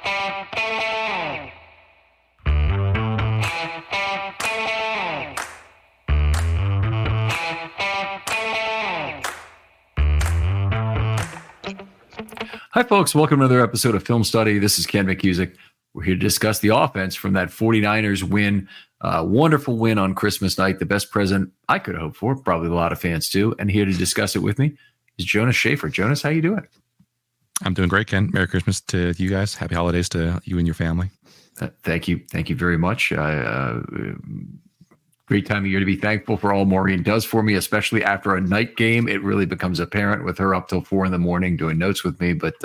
Hi, folks. Welcome to another episode of Film Study. This is Ken McCusick. We're here to discuss the offense from that 49ers win. Wonderful win on Christmas night. The best present I could hope for. Probably a lot of fans too. And here to discuss it with me is Jonas Schaefer. Jonas, how you doing? I'm doing great, Ken. Merry Christmas to you guys. Happy holidays to you and your family. Thank you. Thank you very much. Great time of year to be thankful for all Maureen does for me, especially after a night game. It really becomes apparent with her up till 4 a.m. doing notes with me, but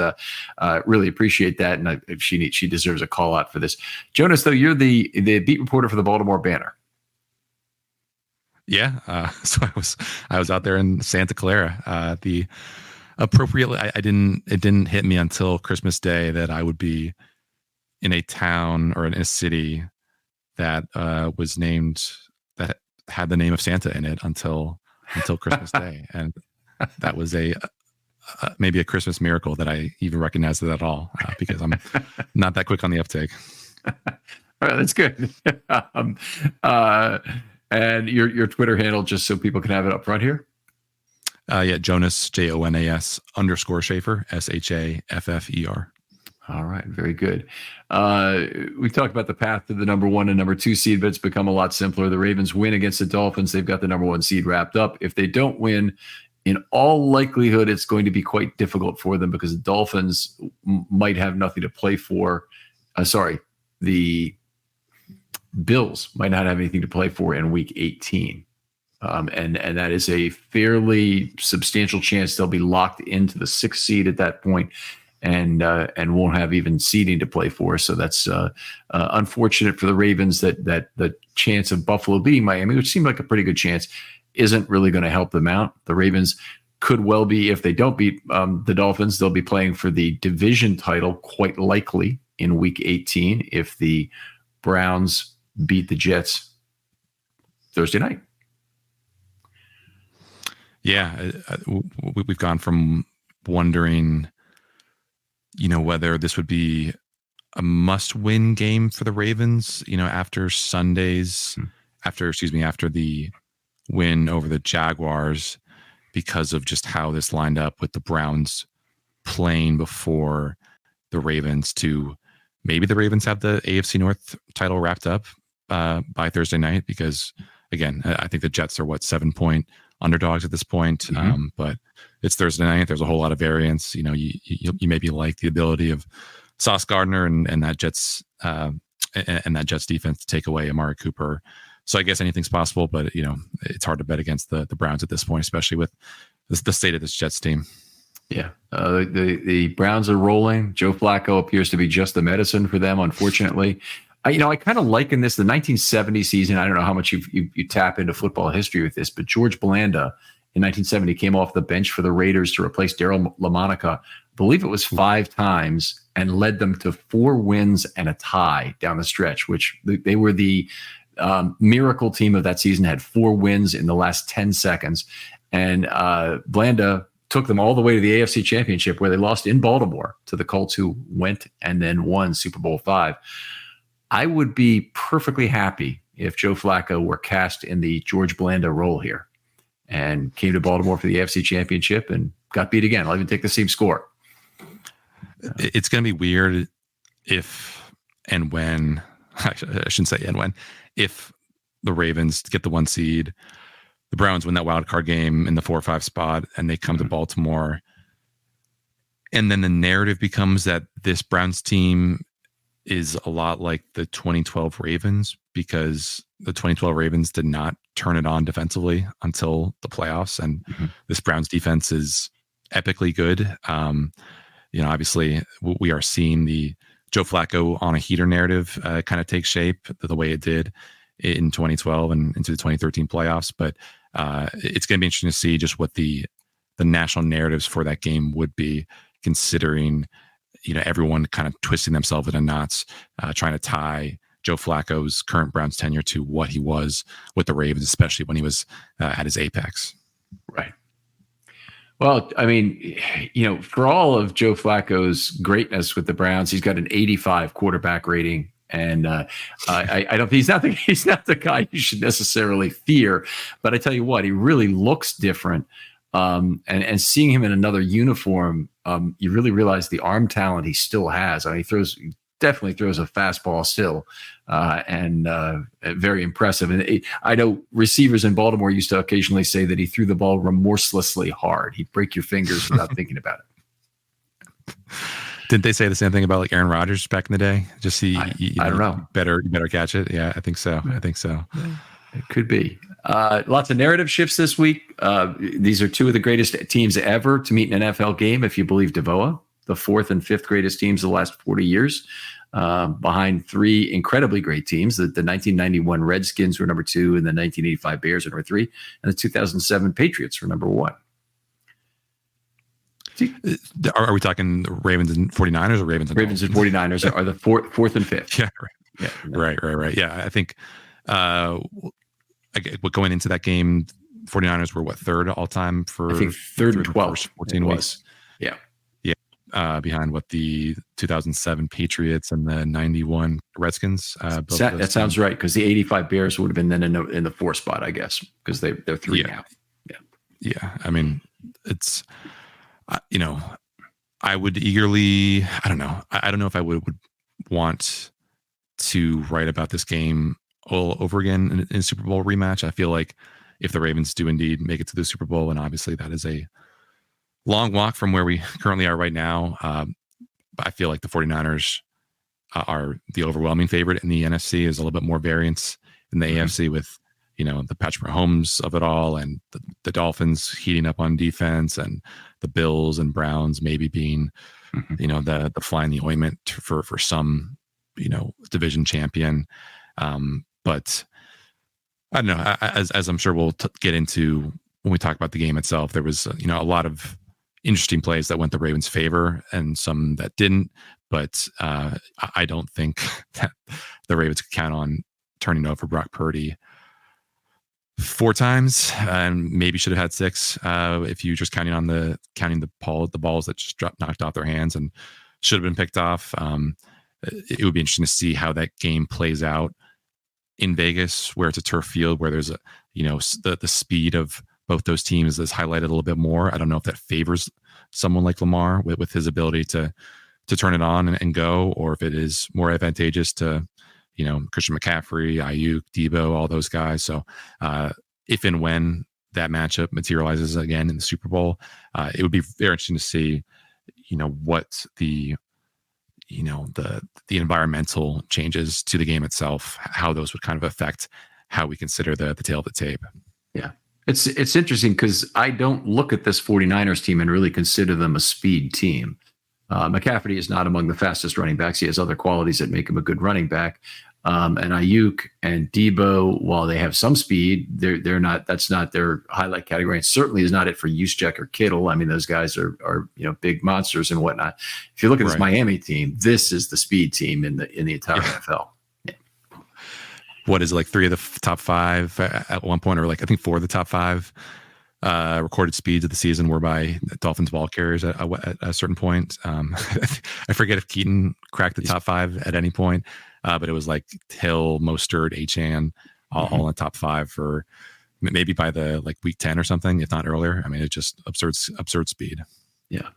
really appreciate that. And she deserves a call out for this. Jonas, though, you're the beat reporter for the Baltimore Banner. Yeah. So I was out there in Santa Clara. Appropriately, it didn't hit me until Christmas Day that I would be in a town or in a city that was named, that had the name of Santa in it until Christmas Day. And that was maybe a Christmas miracle that I even recognized it at all, because I'm not that quick on the uptake. All right, that's good. And your Twitter handle, just so people can have it up front here. Yeah, Jonas, Jonas _ Schaefer, SHAFFER. All right, very good. We talked about the path to the number 1 and number 2 seed, but it's become a lot simpler. The Ravens win against the Dolphins. They've got the number 1 seed wrapped up. If they don't win, in all likelihood, it's going to be quite difficult for them because the Dolphins might have nothing to play for. The Bills might not have anything to play for in Week 18. And that is a fairly substantial chance they'll be locked into the 6th seed at that point. And won't have even seeding to play for. So that's unfortunate for the Ravens that the chance of Buffalo beating Miami, which seemed like a pretty good chance, isn't really going to help them out. The Ravens could well be, if they don't beat the Dolphins, they'll be playing for the division title quite likely in Week 18 if the Browns beat the Jets Thursday night. Yeah, we've gone from wondering, whether this would be a must-win game for the Ravens, after the win over the Jaguars, because of just how this lined up with the Browns playing before the Ravens, to maybe the Ravens have the AFC North title wrapped up by Thursday night, because again, I think the Jets are 7-point underdogs at this point. Mm-hmm. But it's Thursday night. There's a whole lot of variance. You maybe like the ability of Sauce Gardner and that Jets defense to take away Amari Cooper. So I guess anything's possible, but it's hard to bet against the Browns at this point, especially with the state of this Jets team. Yeah, the Browns are rolling. Joe Flacco appears to be just the medicine for them, unfortunately. I kind of liken this, the 1970 season. I don't know how much you tap into football history with this, but George Blanda in 1970 came off the bench for the Raiders to replace Daryl LaMonica. I believe it was 5 times, and led them to 4 wins and a tie down the stretch, which they were the miracle team of that season, had 4 wins in the last 10 seconds. And Blanda took them all the way to the AFC Championship, where they lost in Baltimore to the Colts, who went and then won Super Bowl 5. I would be perfectly happy if Joe Flacco were cast in the George Blanda role here and came to Baltimore for the AFC Championship and got beat again. I'll even take the same score. It's going to be weird if and when, I shouldn't say and when, if the Ravens get the 1 seed, the Browns win that wild card game in the 4 or 5 spot, and they come to Baltimore. And then the narrative becomes that this Browns team is a lot like the 2012 Ravens, because the 2012 Ravens did not turn it on defensively until the playoffs. And this Browns defense is epically good. Obviously we are seeing the Joe Flacco on a heater narrative kind of take shape the way it did in 2012 and into the 2013 playoffs. But it's going to be interesting to see just what the national narratives for that game would be, considering everyone kind of twisting themselves into knots, trying to tie Joe Flacco's current Browns tenure to what he was with the Ravens, especially when he was at his apex. Right. Well, I mean, for all of Joe Flacco's greatness with the Browns, he's got an 85 quarterback rating. And I don't. He's not the guy you should necessarily fear. But I tell you what, he really looks different. And seeing him in another uniform, you really realize the arm talent he still has. I mean, he definitely throws a fastball still, and very impressive. And I know receivers in Baltimore used to occasionally say that he threw the ball remorselessly hard. He'd break your fingers without thinking about it. Didn't they say the same thing about like Aaron Rodgers back in the day? Just I don't know. You better catch it. Yeah, I think so. I think so. It could be. Lots of narrative shifts this week. These are two of the greatest teams ever to meet an NFL game, if you believe DeVoa. The fourth and fifth greatest teams of the last 40 years, behind three incredibly great teams. The 1991 Redskins were number 2, and the 1985 Bears were number 3, and the 2007 Patriots were number 1. Are we talking Ravens and 49ers or Ravens and Ravens and 49ers are the fourth and fifth. Yeah, right. Yeah, right. Yeah, I think going into that game, 49ers were third all time for I think third and 12 14 weeks. Yeah. Behind the 2007 Patriots and the 91 Redskins. That sounds right, because the 85 Bears would have been then in the 4th spot, I guess, because they're 3 now. Yeah. I mean, it's I would eagerly. I don't know. I don't know if I would want to write about this game all over again in a Super Bowl rematch. I feel like if the Ravens do indeed make it to the Super Bowl, and obviously that is a long walk from where we currently are right now, but I feel like the 49ers are the overwhelming favorite in the NFC. There's a little bit more variance in the AFC with the Patrick Mahomes of it all, and the Dolphins heating up on defense, and the Bills and Browns maybe being the fly in the ointment for some division champion. But I don't know, as I'm sure we'll get into when we talk about the game itself, there was a lot of interesting plays that went the Ravens' favor and some that didn't. But I don't think that the Ravens could count on turning over Brock Purdy 4 times, and maybe should have had 6 if you just counting the balls that just knocked off their hands and should have been picked off. It would be interesting to see how that game plays out in Vegas, where it's a turf field, where there's the speed of both those teams is highlighted a little bit more. I don't know if that favors someone like Lamar with his ability to turn it on and go, or if it is more advantageous to Christian McCaffrey, Ayuk, Debo, all those guys. So if and when that matchup materializes again in the Super Bowl, it would be very interesting to see, what the environmental changes to the game itself, how those would kind of affect how we consider the tail of the tape. Yeah. It's interesting because I don't look at this 49ers team and really consider them a speed team. McCaffrey is not among the fastest running backs. He has other qualities that make him a good running back. And Ayuk and Debo, while they have some speed, they're not. That's not their highlight category. It certainly is not it for Juszczyk or Kittle. I mean, those guys are big monsters and whatnot. If you look at this Miami team, this is the speed team in the entire NFL. Yeah. What is it, like 3 of the top 5 at one point, or like I think 4 of the top 5 recorded speeds of the season were by Dolphins ball carriers at a certain point. I forget if Keaton cracked the top 5 at any point, but it was like Hill, Mostert, Achane, all in the top 5 for maybe by the week 10 or something, if not earlier. I mean, it's just absurd speed. Yeah.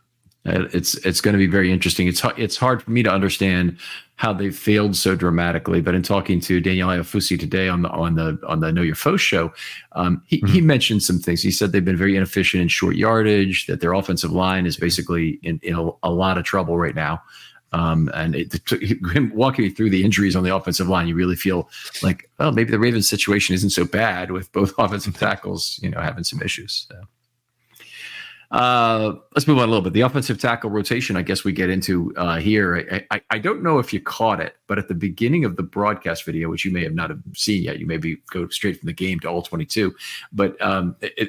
It's going to be very interesting. It's hard for me to understand how they failed so dramatically. But in talking to Daniel Iafusi today on the Know Your Foe show, he mentioned some things. He said they've been very inefficient in short yardage, that their offensive line is basically in a lot of trouble right now. And him walking through the injuries on the offensive line, you really feel like, well, maybe the Ravens situation isn't so bad with both offensive tackles, having some issues. So. Let's move on a little bit. The offensive tackle rotation, I guess we get into here. I don't know if you caught it, but at the beginning of the broadcast video, which you may have not have seen yet, you maybe go straight from the game to all 22. But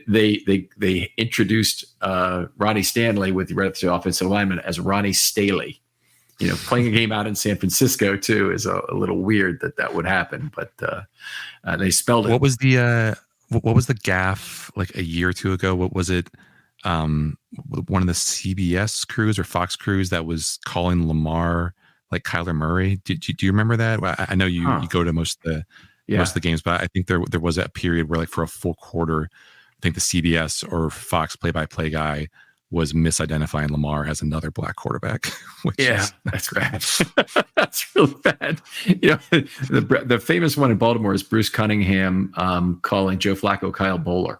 they introduced Ronnie Stanley with the offensive lineman as Ronnie Staley. Playing a game out in San Francisco too is a little weird that would happen. But they spelled it. What was the gaffe like a year or two ago? What was it? one of the CBS crews or Fox crews that was calling Lamar like Kyler Murray. Do you remember that? Well, I know you go to most of the games, but I think there was a period where, like, for a full quarter, I think the CBS or Fox play-by-play guy was misidentifying Lamar as another black quarterback. That's bad. That's really bad. The famous one in Baltimore is Bruce Cunningham calling Joe Flacco Kyle Bowler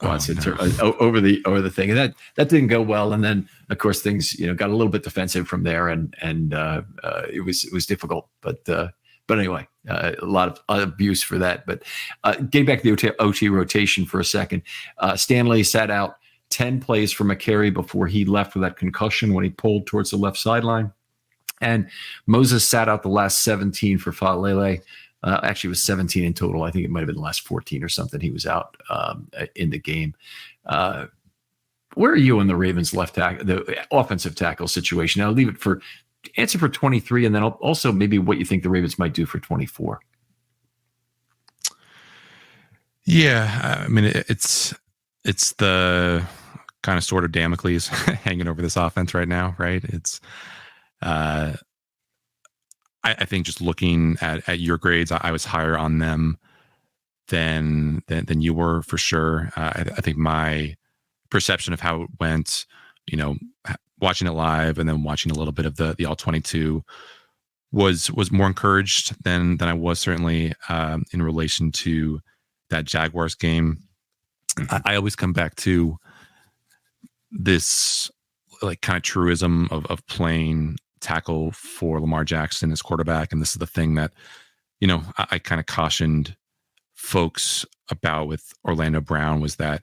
once over the thing, and that didn't go well. And then, of course, things got a little bit defensive from there, and it was difficult. But anyway, a lot of abuse for that. But getting back to the OT rotation for a second, Stanley sat out 10 plays for McCary before he left with that concussion when he pulled towards the left sideline. And Moses sat out the last 17 for Faalele. Actually, it was 17 in total. I think it might have been the last 14 or something. He was out in the game. Where are you on the Ravens left tackle, the offensive tackle situation? I'll leave it for answer for 23, and then also maybe what you think the Ravens might do for 24. Yeah, I mean, it's the kind of sort of Damocles hanging over this offense right now, right? It's I think just looking at your grades, I was higher on them than you were, for sure. I think my perception of how it went, watching it live and then watching a little bit of the all 22 was more encouraged than I was certainly in relation to that Jaguars game. I always come back to this, like, kind of truism of playing tackle for Lamar Jackson as quarterback. And this is the thing that, I kind of cautioned folks about with Orlando Brown, was that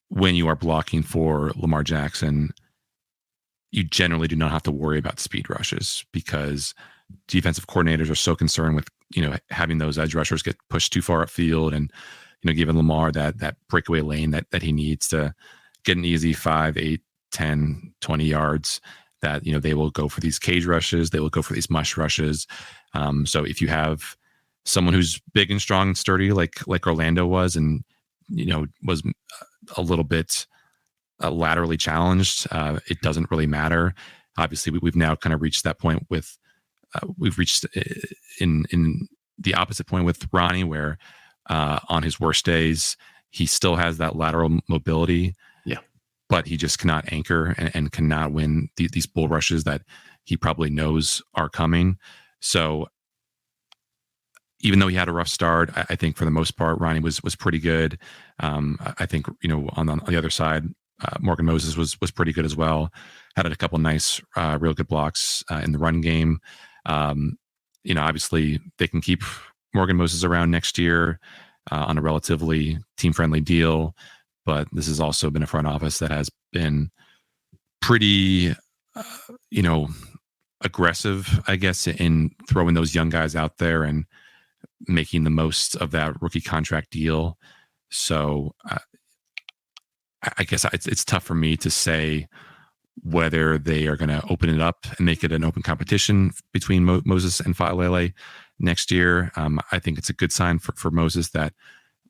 when you are blocking for Lamar Jackson, you generally do not have to worry about speed rushes, because defensive coordinators are so concerned with, having those edge rushers get pushed too far upfield and, giving Lamar that breakaway lane that he needs to get an easy 5, 8, 10, 20 yards, that, they will go for these cage rushes. They will go for these mush rushes. So if you have someone who's big and strong and sturdy, like Orlando was, and, was a little bit laterally challenged, it doesn't really matter. Obviously, we've now kind of reached that point with, we've reached in the opposite point with Ronnie, where on his worst days, he still has that lateral mobility. Yeah. But he just cannot anchor and cannot win these bull rushes that he probably knows are coming. So even though he had a rough start, I think for the most part, Ronnie was pretty good. I think, on the other side, Morgan Moses was pretty good as well. Had a couple nice, real good blocks in the run game. Obviously they can keep Morgan Moses around next year on a relatively team-friendly deal, but this has also been a front office that has been pretty, aggressive, I guess, in throwing those young guys out there and making the most of that rookie contract deal. So I guess it's tough for me to say whether they are going to open it up and make it an open competition between Moses and Faalele next year. I think it's a good sign for Moses that,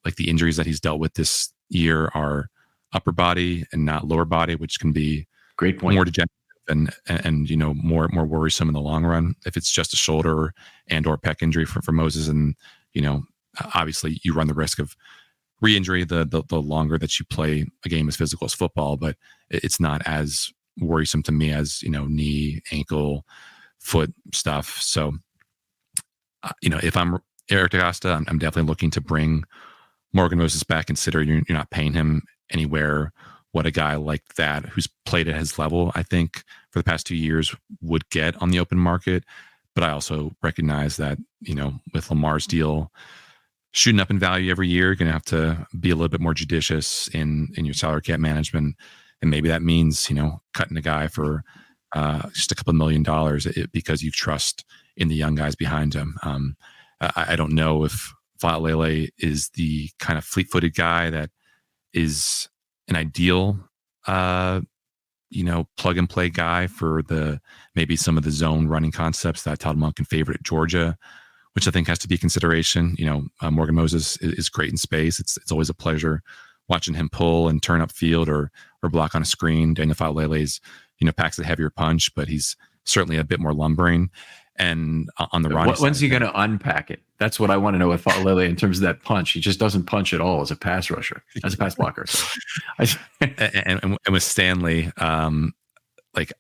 like, the injuries that he's dealt with this year are upper body and not lower body, which can be great point, more degenerative and more worrisome in the long run if it's just a shoulder and or pec injury for Moses. And obviously you run the risk of re-injury the longer that you play a game as physical as football, but it's not as worrisome to me as knee, ankle, foot stuff. So if I'm Eric DaCosta, I'm definitely looking to bring Morgan Moses back, considering you're not paying him anywhere what a guy like that, who's played at his level, I think, for the past 2 years, would get on the open market. But I also recognize that, with Lamar's deal shooting up in value every year, you're going to have to be a little bit more judicious in your salary cap management. And maybe that means, cutting a guy for just a couple $1 million because you trust in the young guys behind him. I don't know if Faalele is the kind of fleet-footed guy that is an ideal, plug and play guy for maybe some of the zone running concepts that Todd Monken favored at Georgia, which I think has to be a consideration. Morgan Moses is great in space. It's always a pleasure watching him pull and turn up field or block on a screen. Daniel Faulele's, packs a heavier punch, but he's certainly a bit more lumbering. And on the Ronnie side, when's he going to unpack it? That's what I want to know with Faulele in terms of that punch. He just doesn't punch at all as a pass rusher, as a pass blocker. So and with Stanley, like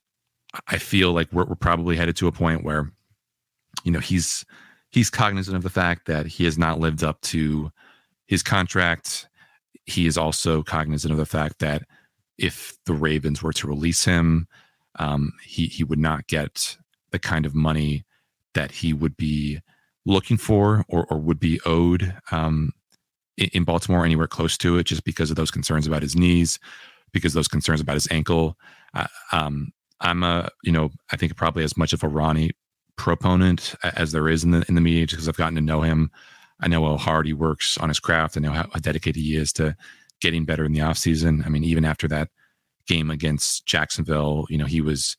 I feel like we're probably headed to a point where, he's cognizant of the fact that he has not lived up to his contract. He is also cognizant of the fact that if the Ravens were to release him, he would not get the kind of money that he would be looking for or would be owed in Baltimore, anywhere close to it, just because of those concerns about his knees, because of those concerns about his ankle. I'm I think probably as much of a Ronnie proponent as there is in the media, just because I've gotten to know him. I know how hard he works on his craft. I know how dedicated he is to getting better in the offseason. I mean, even after that game against Jacksonville, he was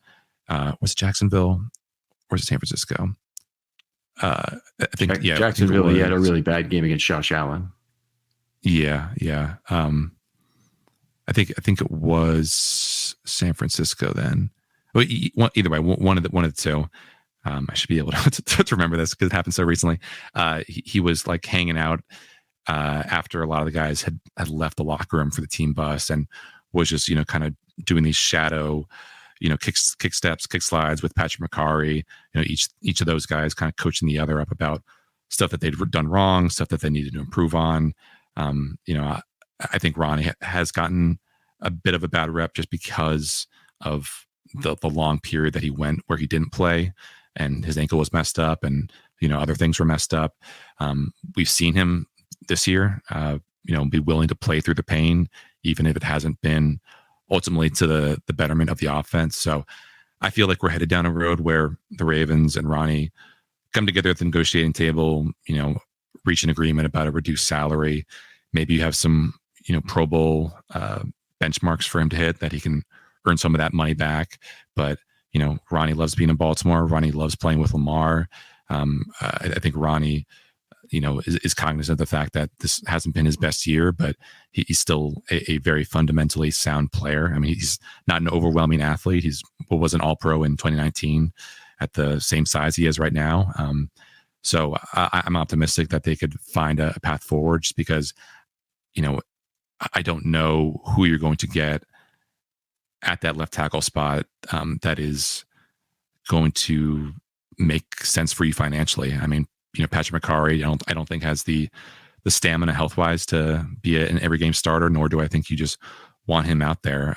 it Jacksonville or was it San Francisco? I think Jacksonville. He had a really bad game against Josh Allen. Yeah. I think it was San Francisco then. Well, either way, one of the two. I should be able to remember this because it happened so recently. He was like hanging out after a lot of the guys had left the locker room for the team bus and was just kind of doing these shadow kick steps, kick slides with Patrick McCarry. Each of those guys kind of coaching the other up about stuff that they'd done wrong, stuff that they needed to improve on. I think Ronnie has gotten a bit of a bad rep just because of the long period that he went where he didn't play and his ankle was messed up and other things were messed up. We've seen him this year be willing to play through the pain, even if it hasn't been ultimately to the betterment of the offense. So I feel like we're headed down a road where the Ravens and Ronnie come together at the negotiating table, reach an agreement about a reduced salary. Maybe you have some Pro Bowl benchmarks for him to hit that he can earn some of that money back. But Ronnie loves being in Baltimore. Ronnie loves playing with Lamar. I think Ronnie, is cognizant of the fact that this hasn't been his best year, but he's still a very fundamentally sound player. I mean, he's not an overwhelming athlete. He was an All-Pro in 2019 at the same size he is right now. So I'm optimistic that they could find a path forward just because, I don't know who you're going to get at that left tackle spot that is going to make sense for you financially. I mean, Patrick McCarry, I don't think has the stamina health wise to be an every game starter, nor do I think you just want him out there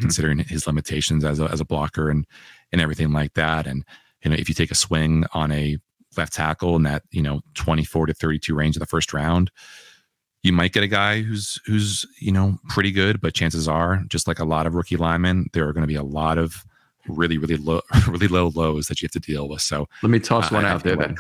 considering his limitations as a blocker and everything like that. And, if you take a swing on a left tackle in that, 24 to 32 range of the first round, you might get a guy who's pretty good, but chances are, just like a lot of rookie linemen, there are going to be a lot of really low lows that you have to deal with. So let me toss one out there then.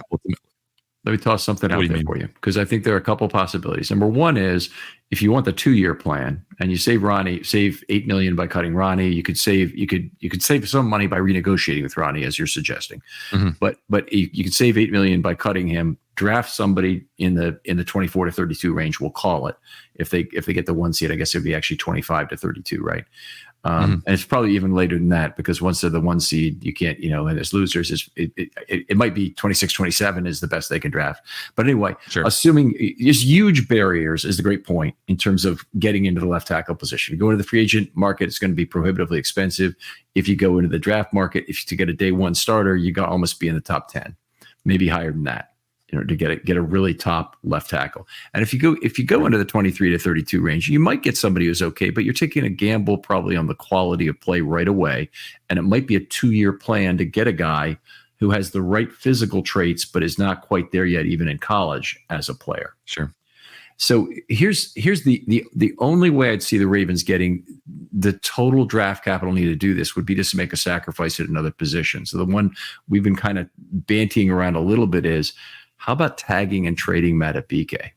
Let me toss something out there for you, because I think there are a couple possibilities. Number one is if you want the 2-year plan and you save $8 million by cutting Ronnie, you could save some money by renegotiating with Ronnie, as you're suggesting. Mm-hmm. But you could save $8 million by cutting him. Draft somebody in the 24 to 32 range. We'll call it if they get the 1 seed. I guess it'd be actually 25 to 32, right? And it's probably even later than that, because once they're the 1 seed, you can't, and as losers, it might be 26, 27 is the best they can draft. But anyway, sure. Assuming there's huge barriers is the great point in terms of getting into the left tackle position. You go into the free agent market, it's going to be prohibitively expensive. If you go into the draft market, to get a day 1 starter, you got almost be in the top 10, maybe higher than that. To get a really top left tackle. And if you go into the 23 to 32 range, you might get somebody who's okay, but you're taking a gamble probably on the quality of play right away. And it might be a 2-year plan to get a guy who has the right physical traits, but is not quite there yet, even in college as a player. Sure. So here's the only way I'd see the Ravens getting the total draft capital needed to do this would be just to make a sacrifice at another position. So the one we've been kind of bantying around a little bit is, how about tagging and trading Madubuike?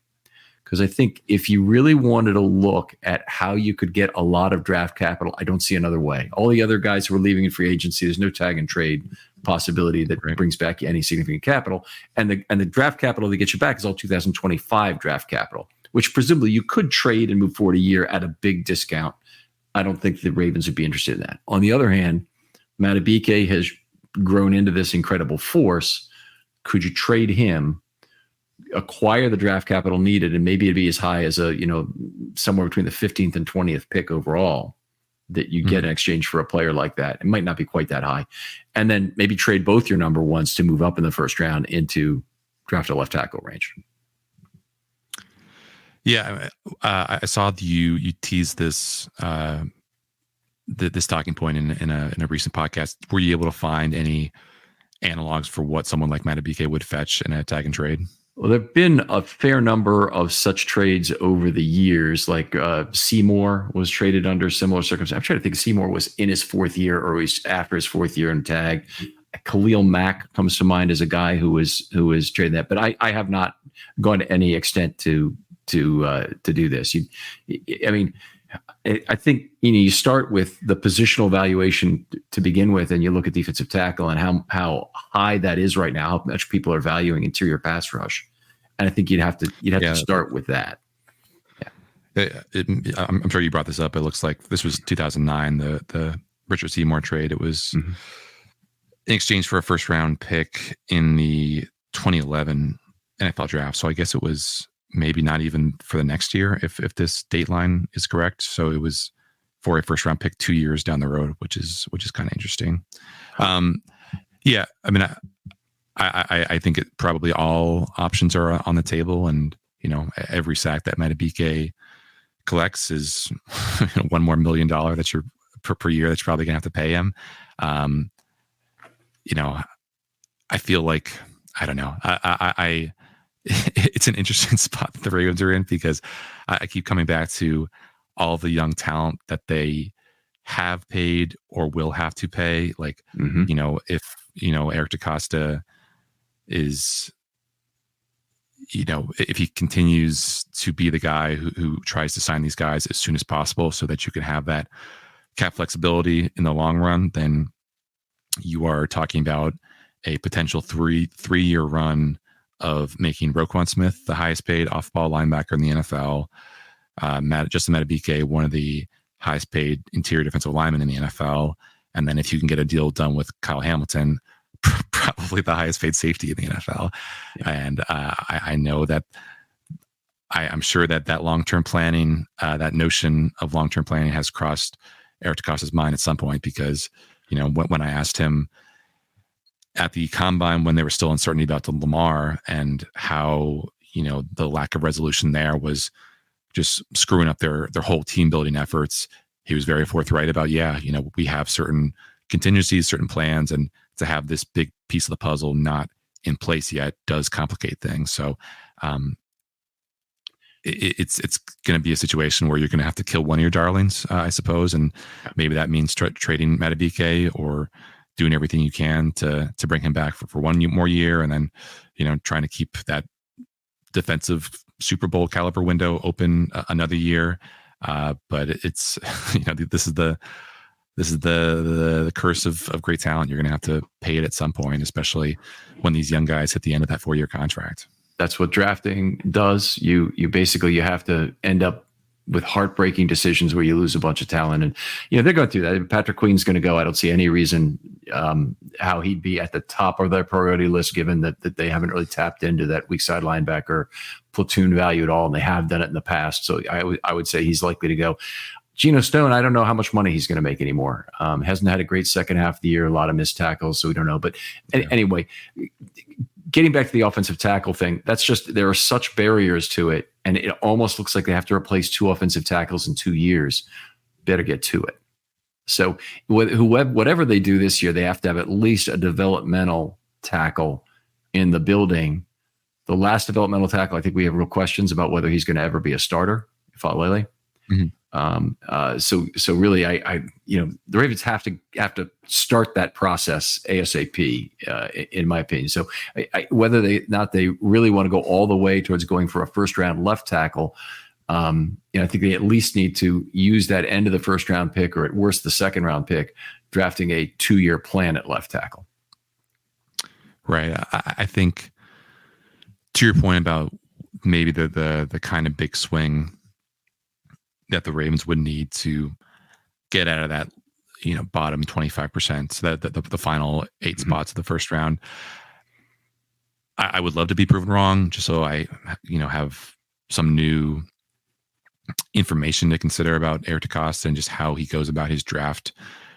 Because I think if you really wanted to look at how you could get a lot of draft capital, I don't see another way. All the other guys who are leaving in free agency, there's no tag and trade possibility that brings back any significant capital. And the draft capital that gets you back is all 2025 draft capital. which presumably you could trade and move forward a year at a big discount, I don't think the Ravens would be interested in that. On the other hand, Madubuike has grown into this incredible force. Could you trade him, acquire the draft capital needed, and maybe it'd be as high as somewhere between the 15th and 20th pick overall that you get in exchange for a player like that? It might not be quite that high. And then maybe trade both your number ones to move up in the first round into draft a left tackle range. Yeah, I saw you tease this this talking point in a recent podcast. Were you able to find any analogs for what someone like Madubuike would fetch in a tag and trade? Well, there have been a fair number of such trades over the years. Like Seymour was traded under similar circumstances. I'm trying to think Seymour was in his fourth year or he's after his fourth year in tag. Khalil Mack comes to mind as a guy who was trading that, but I have not gone to any extent to do this. I think you start with the positional valuation to begin with, and you look at defensive tackle and how high that is right now, how much people are valuing interior pass rush, and I think you'd have to start with that. Yeah, I'm sure you brought this up. It looks like this was 2009, the Richard Seymour trade. It was in exchange for a first round pick in the 2011 NFL draft. So I guess it was maybe not even for the next year if this date line is correct. So it was for a first round pick 2 years down the road, which is kind of interesting. Yeah, I mean, I think it probably all options are on the table, and every sack that Madubuike collects is $1 more million that you're per year that you're probably gonna have to pay him. I feel like, I don't know. It's an interesting spot that the Ravens are in, because I keep coming back to all the young talent that they have paid or will have to pay. Like, if Eric DaCosta is, if he continues to be the guy who tries to sign these guys as soon as possible so that you can have that cap flexibility in the long run, then you are talking about a potential three-year run of making Roquan Smith the highest paid off-ball linebacker in the NFL, Justin Madubuike one of the highest paid interior defensive linemen in the NFL, and then if you can get a deal done with Kyle Hamilton, probably the highest paid safety in the NFL. Yeah. And I know that I'm sure that long-term planning, that notion of long-term planning has crossed Eric DaCosta's mind at some point, because when I asked him at the combine when there was still uncertainty about the Lamar and how, the lack of resolution there was just screwing up their whole team building efforts, he was very forthright about, we have certain contingencies, certain plans, and to have this big piece of the puzzle not in place yet does complicate things. So it's going to be a situation where you're going to have to kill one of your darlings, I suppose, and maybe that means trading Madubuike or doing everything you can to bring him back for one more year, and then trying to keep that defensive Super Bowl caliber window open another year. But it's this is the curse of great talent. You're going to have to pay it at some point, especially when these young guys hit the end of that 4-year contract. That's what drafting does. You have to end up with heartbreaking decisions where you lose a bunch of talent, and they're going through that. Patrick Queen's going to go. I don't see any reason how he'd be at the top of their priority list, given that they haven't really tapped into that weak side linebacker platoon value at all, and they have done it in the past. So I would say he's likely to go. Geno Stone, I don't know how much money he's going to make anymore. Hasn't had a great second half of the year, a lot of missed tackles, so we don't know. But anyway, getting back to the offensive tackle thing, that's just, there are such barriers to it, and it almost looks like they have to replace 2 offensive tackles in 2 years. Better get to it. So whatever they do this year, they have to have at least a developmental tackle in the building. The last developmental tackle, I think we have real questions about whether he's going to ever be a starter. Falele. So really, the Ravens have to start that process ASAP, in my opinion. So whether they really want to go all the way towards going for a first round left tackle, I think they at least need to use that end of the first round pick, or at worst the second round pick, drafting a 2-year plan at left tackle. Right. I think, to your point about maybe the kind of big swing that the Ravens would need to get out of that, bottom 25%, so that the final 8 spots of the first round. I would love to be proven wrong, just so I, have some new information to consider about Eric DeCosta and just how he goes about his draft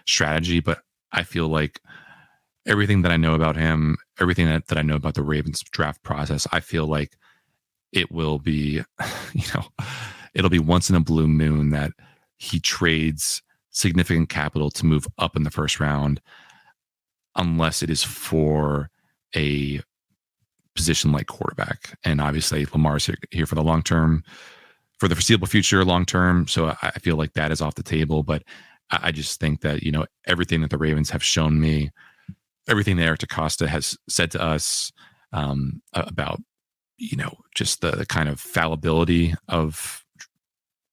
strategy. But I feel like everything that I know about him, everything that I know about the Ravens draft process, I feel like it will be, it'll be once in a blue moon that he trades significant capital to move up in the first round, unless it is for a position like quarterback. And obviously Lamar's here for the long term, for the foreseeable future, long term. So I feel like that is off the table. But I just think that, everything that the Ravens have shown me, everything that Eric DeCosta has said to us about, just the kind of fallibility of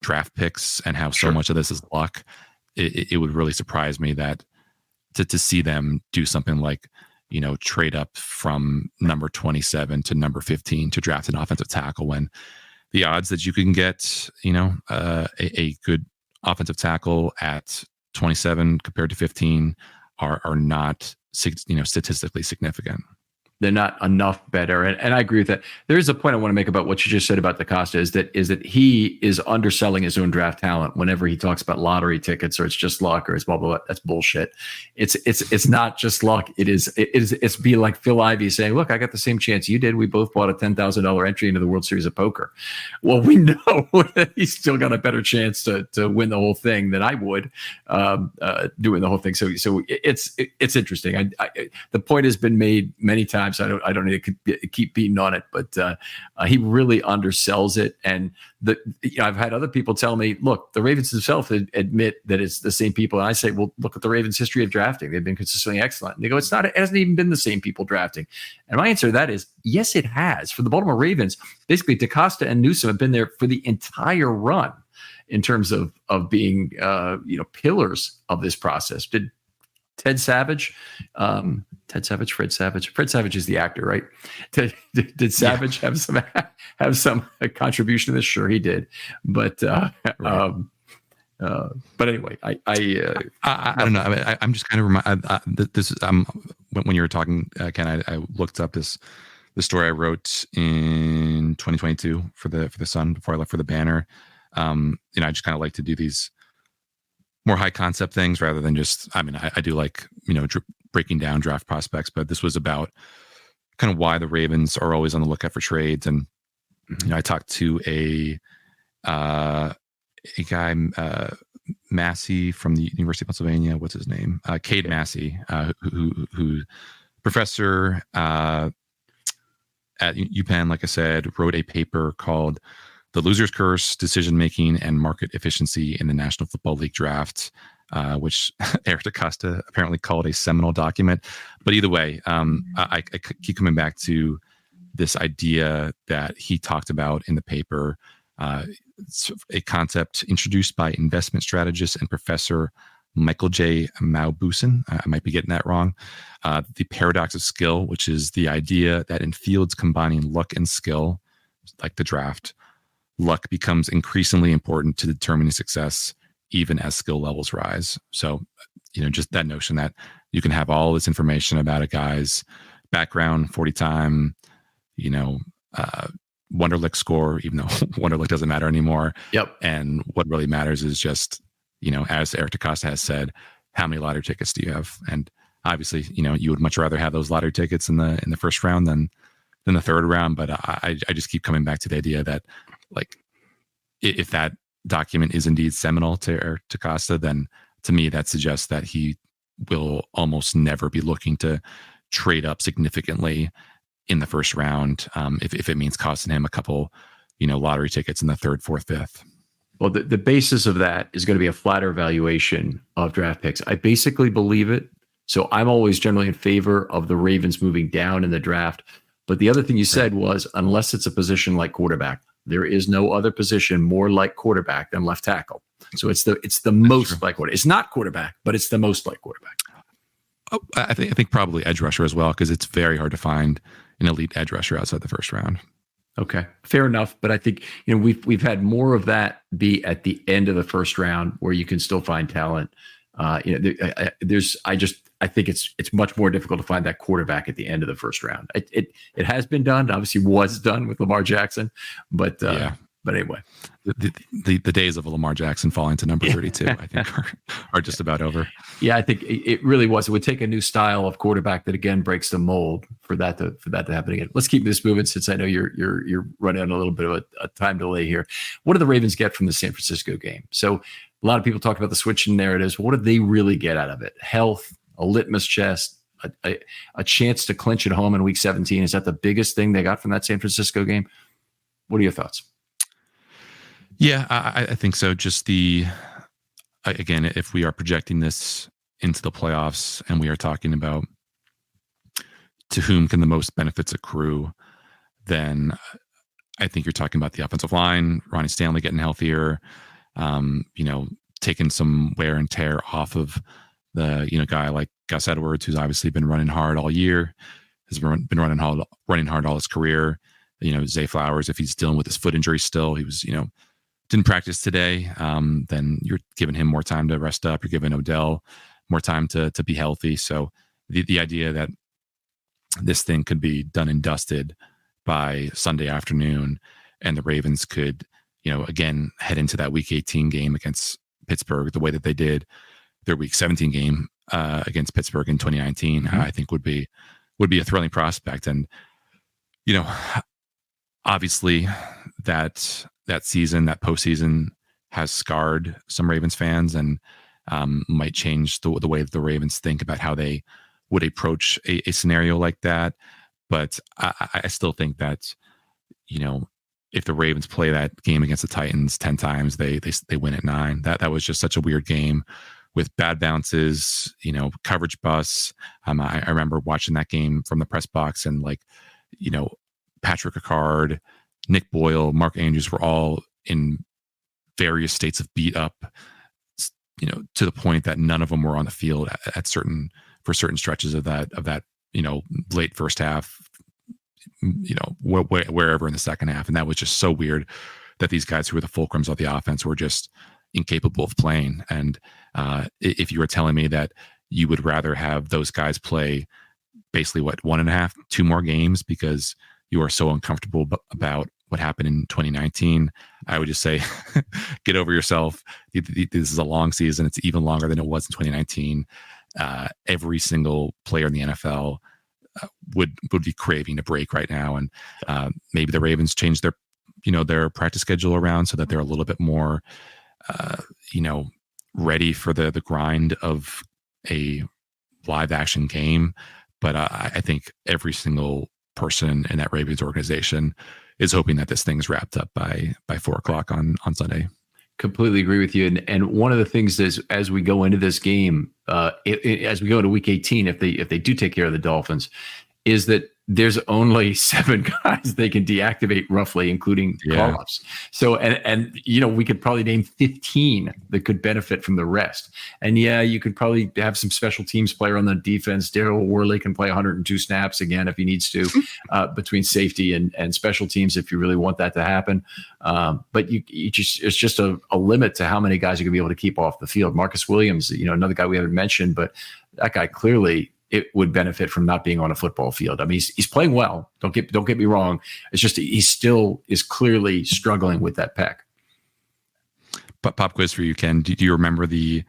draft picks and how so much of this is luck, it would really surprise me that to see them do something like, trade up from number 27 to number 15 to draft an offensive tackle, when the odds that you can get, a good offensive tackle at 27 compared to 15 are not, statistically significant. They're not enough better. And I agree with that. There is a point I want to make about what you just said about DeCosta is that he is underselling his own draft talent whenever he talks about lottery tickets or it's just luck or it's blah, blah, blah. That's bullshit. It's not just luck. It's be like Phil Ivey saying, look, I got the same chance you did. We both bought a $10,000 entry into the World Series of Poker. Well, we know that he's still got a better chance to win the whole thing than I would doing the whole thing. So it's interesting. The point has been made many times. I don't need to keep beating on it, but he really undersells it. And I've had other people tell me, look, the Ravens themselves admit that it's the same people. And I say, well, look at the Ravens' history of drafting. They've been consistently excellent. And they go, it hasn't even been the same people drafting. And my answer to that is, yes, it has. For the Baltimore Ravens, basically DeCosta and Newsome have been there for the entire run in terms of being, pillars of this process. Did Fred Savage is the actor, right? Did Savage have some contribution to this? Sure, he did. But right. But anyway, I don't know. I mean, I'm just kind of this. When you were talking, Ken, I looked up the story I wrote in 2022 for the Sun before I left for the Banner. I just kind of like to do these more high concept things rather than just, I do like, breaking down draft prospects, but this was about kind of why the Ravens are always on the lookout for trades. And, I talked to a guy, Massey from the University of Pennsylvania. What's his name? Cade Massey, who professor at UPenn, like I said, wrote a paper called The Loser's Curse, Decision-Making and Market Efficiency in the National Football League Draft, which Eric DeCosta apparently called a seminal document. But either way, I keep coming back to this idea that he talked about in the paper. It's a concept introduced by investment strategist and professor Michael J. Maubusen. I might be getting that wrong. The paradox of skill, which is the idea that in fields combining luck and skill, like the draft, luck becomes increasingly important to determining success, even as skill levels rise. So, just that notion that you can have all this information about a guy's background, 40-time, Wonderlic score, even though Wonderlic doesn't matter anymore. Yep. And what really matters is just, as Eric DeCosta has said, how many lottery tickets do you have? And obviously, you would much rather have those lottery tickets in the first round than the third round. But I just keep coming back to the idea that, like, if that document is indeed seminal to Eric DeCosta, then to me that suggests that he will almost never be looking to trade up significantly in the first round, if it means costing him a couple, lottery tickets in the third, fourth, fifth. Well, the basis of that is going to be a flatter valuation of draft picks. I basically believe it. So I'm always generally in favor of the Ravens moving down in the draft. But the other thing you said was, unless it's a position like quarterback, there is no other position more like quarterback than left tackle. So it's the most like quarterback. It's not quarterback, but it's the most like quarterback. Oh, I think probably edge rusher as well, because it's very hard to find an elite edge rusher outside the first round. Okay, fair enough. But I think we've had more of that be at the end of the first round where you can still find talent. I think it's much more difficult to find that quarterback at the end of the first round. It has been done, obviously was done with Lamar Jackson, but Yeah. but anyway, the days of Lamar Jackson falling to number 32, I think, are just about over. Yeah, I think it really was. It would take a new style of quarterback that again breaks the mold for that to happen again. Let's keep this moving since I know you're running on a little bit of a time delay here. What do the Ravens get from the San Francisco game? So a lot of people talk about the switching narratives. What do they really get out of it? Health, a litmus test, a chance to clinch at home in Week 17. Is that the biggest thing they got from that San Francisco game? What are your thoughts? Yeah, I think so. Just again, if we are projecting this into the playoffs and we are talking about to whom can the most benefits accrue, then I think you're talking about the offensive line, Ronnie Stanley getting healthier, taking some wear and tear off of the guy like Gus Edwards, who's obviously been running hard all year, has been running hard all his career. Zay Flowers, if he's dealing with his foot injury still, he was didn't practice today, then you're giving him more time to rest up. You're giving Odell more time to be healthy. So the idea that this thing could be done and dusted by Sunday afternoon, and the Ravens could, again, head into that Week 18 game against Pittsburgh the way that they did their Week 17 game against Pittsburgh in 2019, I think would be a thrilling prospect. And obviously that season, that postseason, has scarred some Ravens fans and might change the way that the Ravens think about how they would approach a scenario like that. But I still think that, if the Ravens play that game against the Titans 10 times, they win at 9. That was just such a weird game with bad bounces, coverage busts. I remember watching that game from the press box, and Patrick Ricard, Nick Boyle, Mark Andrews were all in various states of beat up, to the point that none of them were on the field for certain stretches of that, late first half, wherever in the second half. And that was just so weird that these guys who were the fulcrums of the offense were just incapable of playing. And if you were telling me that you would rather have those guys play basically 1.5, 2 more games because you are so uncomfortable about what happened in 2019, I would just say, get over yourself. This is a long season. It's even longer than it was in 2019. Every single player in the NFL would be craving a break right now. And maybe the Ravens change their practice schedule around so that they're a little bit more, ready for the grind of a live action game. But I think every single person in that Ravens organization is hoping that this thing's wrapped up by 4:00 on Sunday. Completely agree with you. And one of the things is, as we go into this game, as we go into Week 18, if they do take care of the Dolphins, is that there's only 7 guys they can deactivate roughly, including call-ups. So, and we could probably name 15 that could benefit from the rest. And you could probably have some special teams player on the defense. Daryl Worley can play 102 snaps again if he needs to, between safety and special teams if you really want that to happen. But it's just a limit to how many guys you can be able to keep off the field. Marcus Williams, another guy we haven't mentioned, but that guy clearly it would benefit from not being on a football field. I mean, he's playing well. Don't get me wrong. It's just he still is clearly struggling with that pec. But pop quiz for you, Ken. Do you remember the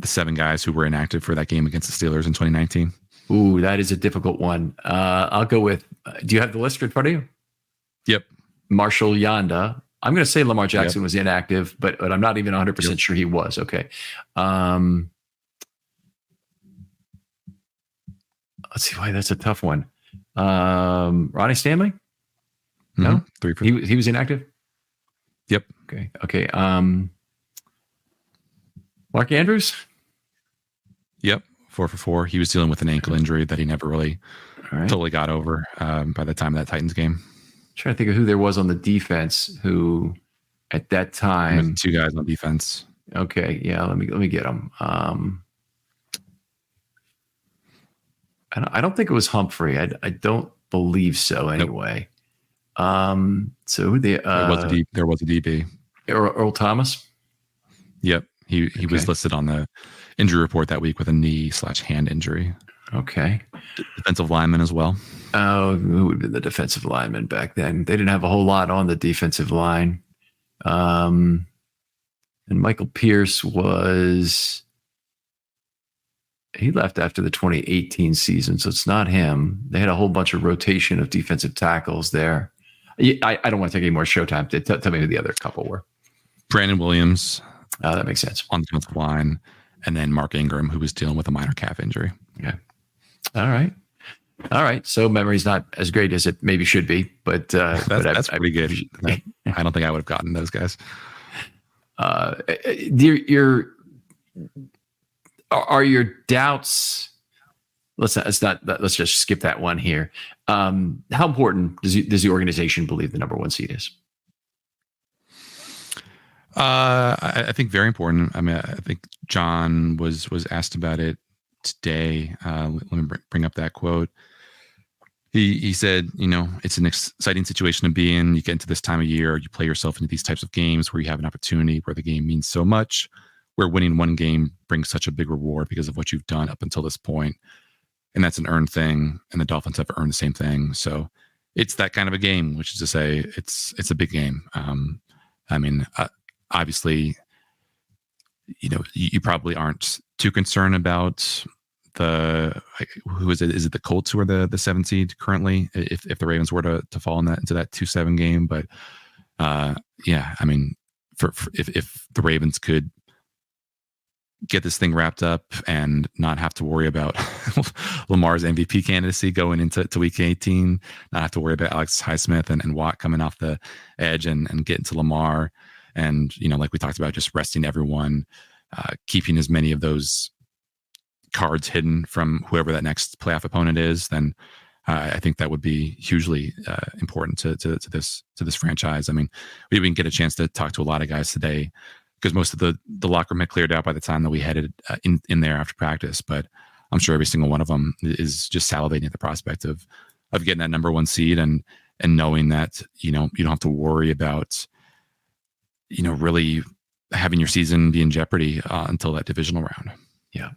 7 guys who were inactive for that game against the Steelers in 2019? Ooh, that is a difficult one. I'll go with. Do you have the list in front of you? Yep. Marshall Yanda. I'm going to say Lamar Jackson was inactive, but I'm not even 100% sure he was. Okay. Let's see why that's a tough one. Ronnie Stanley? No, 3 for he was inactive. Yep. Okay. Mark Andrews? Yep. 4 for 4. He was dealing with an ankle injury that he never really totally got over by the time of that Titans game. I'm trying to think of who there was on the defense who at that time. 2 guys on defense. Okay. Yeah. Let me get them. I don't think it was Humphrey. I don't believe so anyway. So the There was a DB. Earl Thomas. Yep, he was listed on the injury report that week with a knee/hand injury. Okay. Defensive lineman as well. Oh, who would have been the defensive lineman back then? They didn't have a whole lot on the defensive line. And Michael Pierce he left after the 2018 season, so it's not him. They had a whole bunch of rotation of defensive tackles there. I don't want to take any more showtime. Tell me who the other couple were. Brandon Williams. That makes sense. On the defensive line. And then Mark Ingram, who was dealing with a minor calf injury. Okay. All right. So memory's not as great as it maybe should be, but that's pretty good. I don't think I would have gotten those guys. Are your doubts? Let's just skip that one here. How important does the organization believe the number one seed is? I think very important. I mean, I think John was asked about it today. Let me bring up that quote. He said, it's an exciting situation to be in. You get into this time of year, you play yourself into these types of games where you have an opportunity, where the game means so much, where winning one game brings such a big reward because of what you've done up until this point. And that's an earned thing. And the Dolphins have earned the same thing. So it's that kind of a game, which is to say it's a big game. Obviously, you probably aren't too concerned about who is it? Is it the Colts who are the 7th seed currently? If the Ravens were to fall into that 2-7 game, but if the Ravens could get this thing wrapped up and not have to worry about Lamar's MVP candidacy going into week 18, not have to worry about Alex Highsmith and Watt coming off the edge and getting to Lamar. And, like we talked about, just resting everyone, keeping as many of those cards hidden from whoever that next playoff opponent is, then I think that would be hugely important to this franchise. I mean, we didn't get a chance to talk to a lot of guys today because most of the locker room had cleared out by the time that we headed in there after practice. But I'm sure every single one of them is just salivating at the prospect of getting that number one seed and knowing that, you don't have to worry about, really having your season be in jeopardy until that divisional round. Yeah.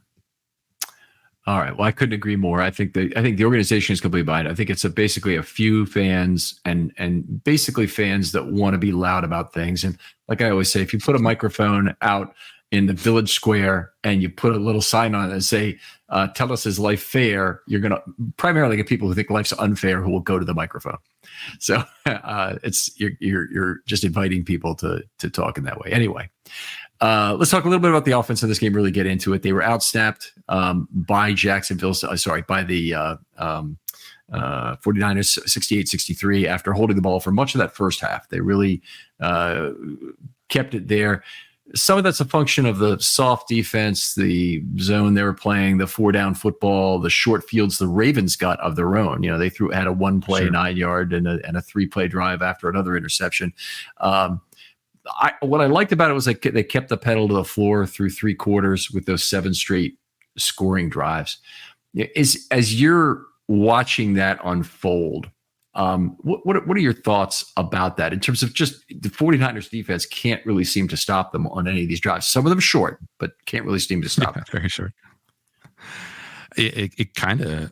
All right. Well, I couldn't agree more. I think the organization is completely behind it. I think it's basically a few fans and basically fans that want to be loud about things. And like I always say, if you put a microphone out in the village square and you put a little sign on it and say, tell us, is life fair? You're going to primarily get people who think life's unfair who will go to the microphone. So you're just inviting people to talk in that way. Anyway, let's talk a little bit about the offense in this game, really get into it. They were outsnapped by the 49ers 68-63 after holding the ball for much of that first half. They really kept it there. Some of that's a function of the soft defense, the zone they were playing, the 4-down football, the short fields the Ravens got of their own. Had a 1-play 9-yard and a 3-play drive after another interception. What I liked about it was they kept the pedal to the floor through 3 quarters with those 7 straight scoring drives. As you're watching that unfold, what are your thoughts about that in terms of just the 49ers defense can't really seem to stop them on any of these drives? Some of them short, but can't really seem to stop them. Very short. It kind of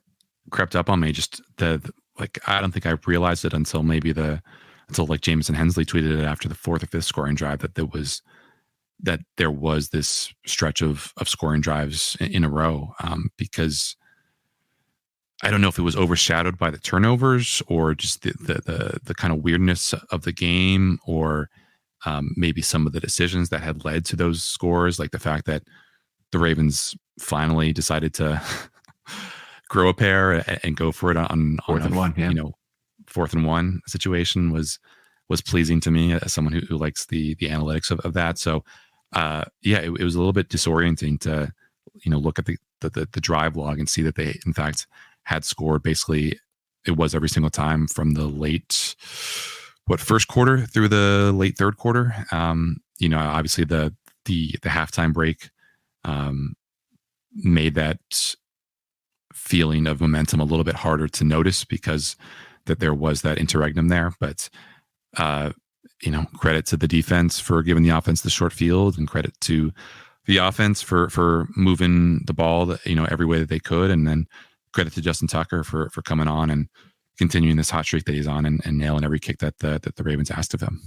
crept up on me. Just I don't think I realized it until Jameson Hensley tweeted it after the 4th or 5th scoring drive that there was this stretch of scoring drives in a row, because I don't know if it was overshadowed by the turnovers or just the kind of weirdness of the game, or maybe some of the decisions that had led to those scores, like the fact that the Ravens finally decided to grow a pair and go for it on 4th and 1, 4th and 1 situation was pleasing to me as someone who likes the analytics of that. So it was a little bit disorienting to look at the drive log and see that they in fact had scored. Basically, it was every single time from the late first quarter through the late third quarter. Obviously the halftime break made that feeling of momentum a little bit harder to notice because that there was that interregnum there. But credit to the defense for giving the offense the short field, and credit to the offense for moving the ball, every way that they could, and then credit to Justin Tucker for coming on and continuing this hot streak that he's on, and nailing every kick that the Ravens asked of him.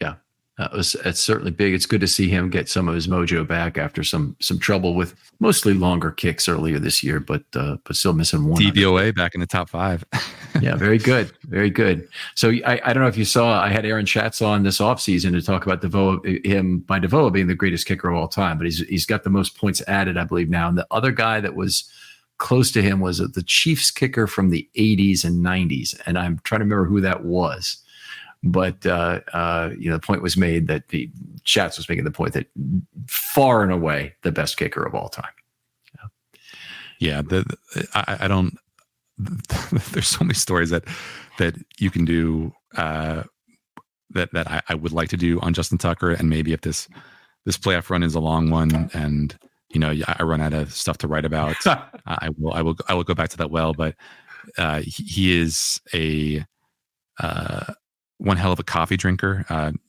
Yeah, it's certainly big. It's good to see him get some of his mojo back after some trouble with mostly longer kicks earlier this year, but still missing one. DVOA back in the top 5. Yeah, very good. Very good. So I don't know if you saw, I had Aaron Schatz on this offseason to talk about Devoa being the greatest kicker of all time, but he's got the most points added, I believe, now. And the other guy that was close to him was the Chiefs kicker from the 80s and 90s. And I'm trying to remember who that was. But the point was made that Schatz was making the point that far and away the best kicker of all time. Yeah, I don't. There's so many stories that you can do that I would like to do on Justin Tucker, and maybe if this playoff run is a long one, and I run out of stuff to write about, I will go back to that well. But he is a one hell of a coffee drinker.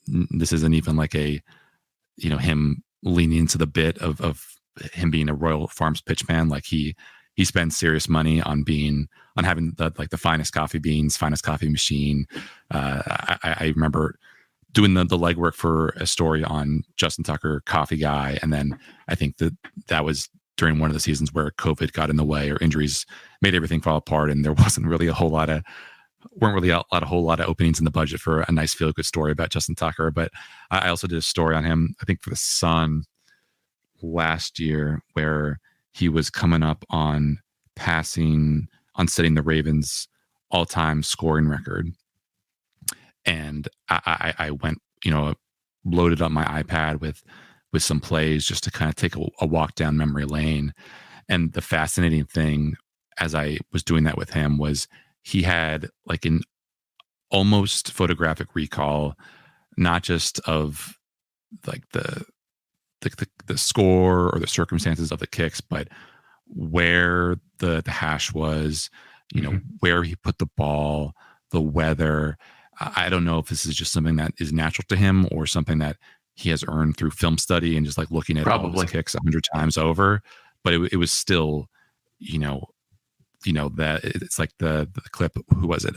This isn't even like him leaning into the bit of him being a Royal Farms pitchman. Like he spends serious money on having the finest coffee beans, finest coffee machine. I remember doing the legwork for a story on Justin Tucker, coffee guy, and then I think that was during one of the seasons where COVID got in the way or injuries made everything fall apart, and there wasn't really a whole lot of openings in the budget for a nice feel good story about Justin Tucker. But I also did a story on him, I think for the Sun last year, where he was coming up on setting the Ravens all-time scoring record. And I went, loaded up my iPad with some plays just to kind of take a walk down memory lane. And the fascinating thing as I was doing that with him was he had like an almost photographic recall, not just of like the score or the circumstances of the kicks, but where the hash was, where he put the ball, the weather. I don't know if this is just something that is natural to him or something that he has earned through film study and just like looking at all his kicks 100 times over. But it was still, that it's like the clip. Who was it?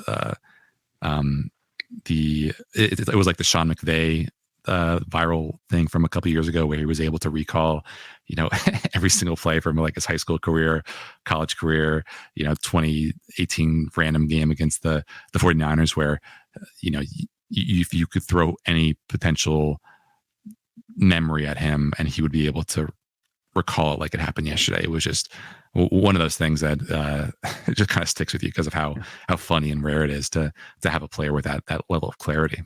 It was like the Sean McVay viral thing from a couple of years ago where he was able to recall, every single play from like his high school career, college career, 2018 random game against the 49ers where, you could throw any potential memory at him and he would be able to recall it like it happened yesterday. It was just one of those things that it just kind of sticks with you because of how funny and rare it is to have a player with that level of clarity.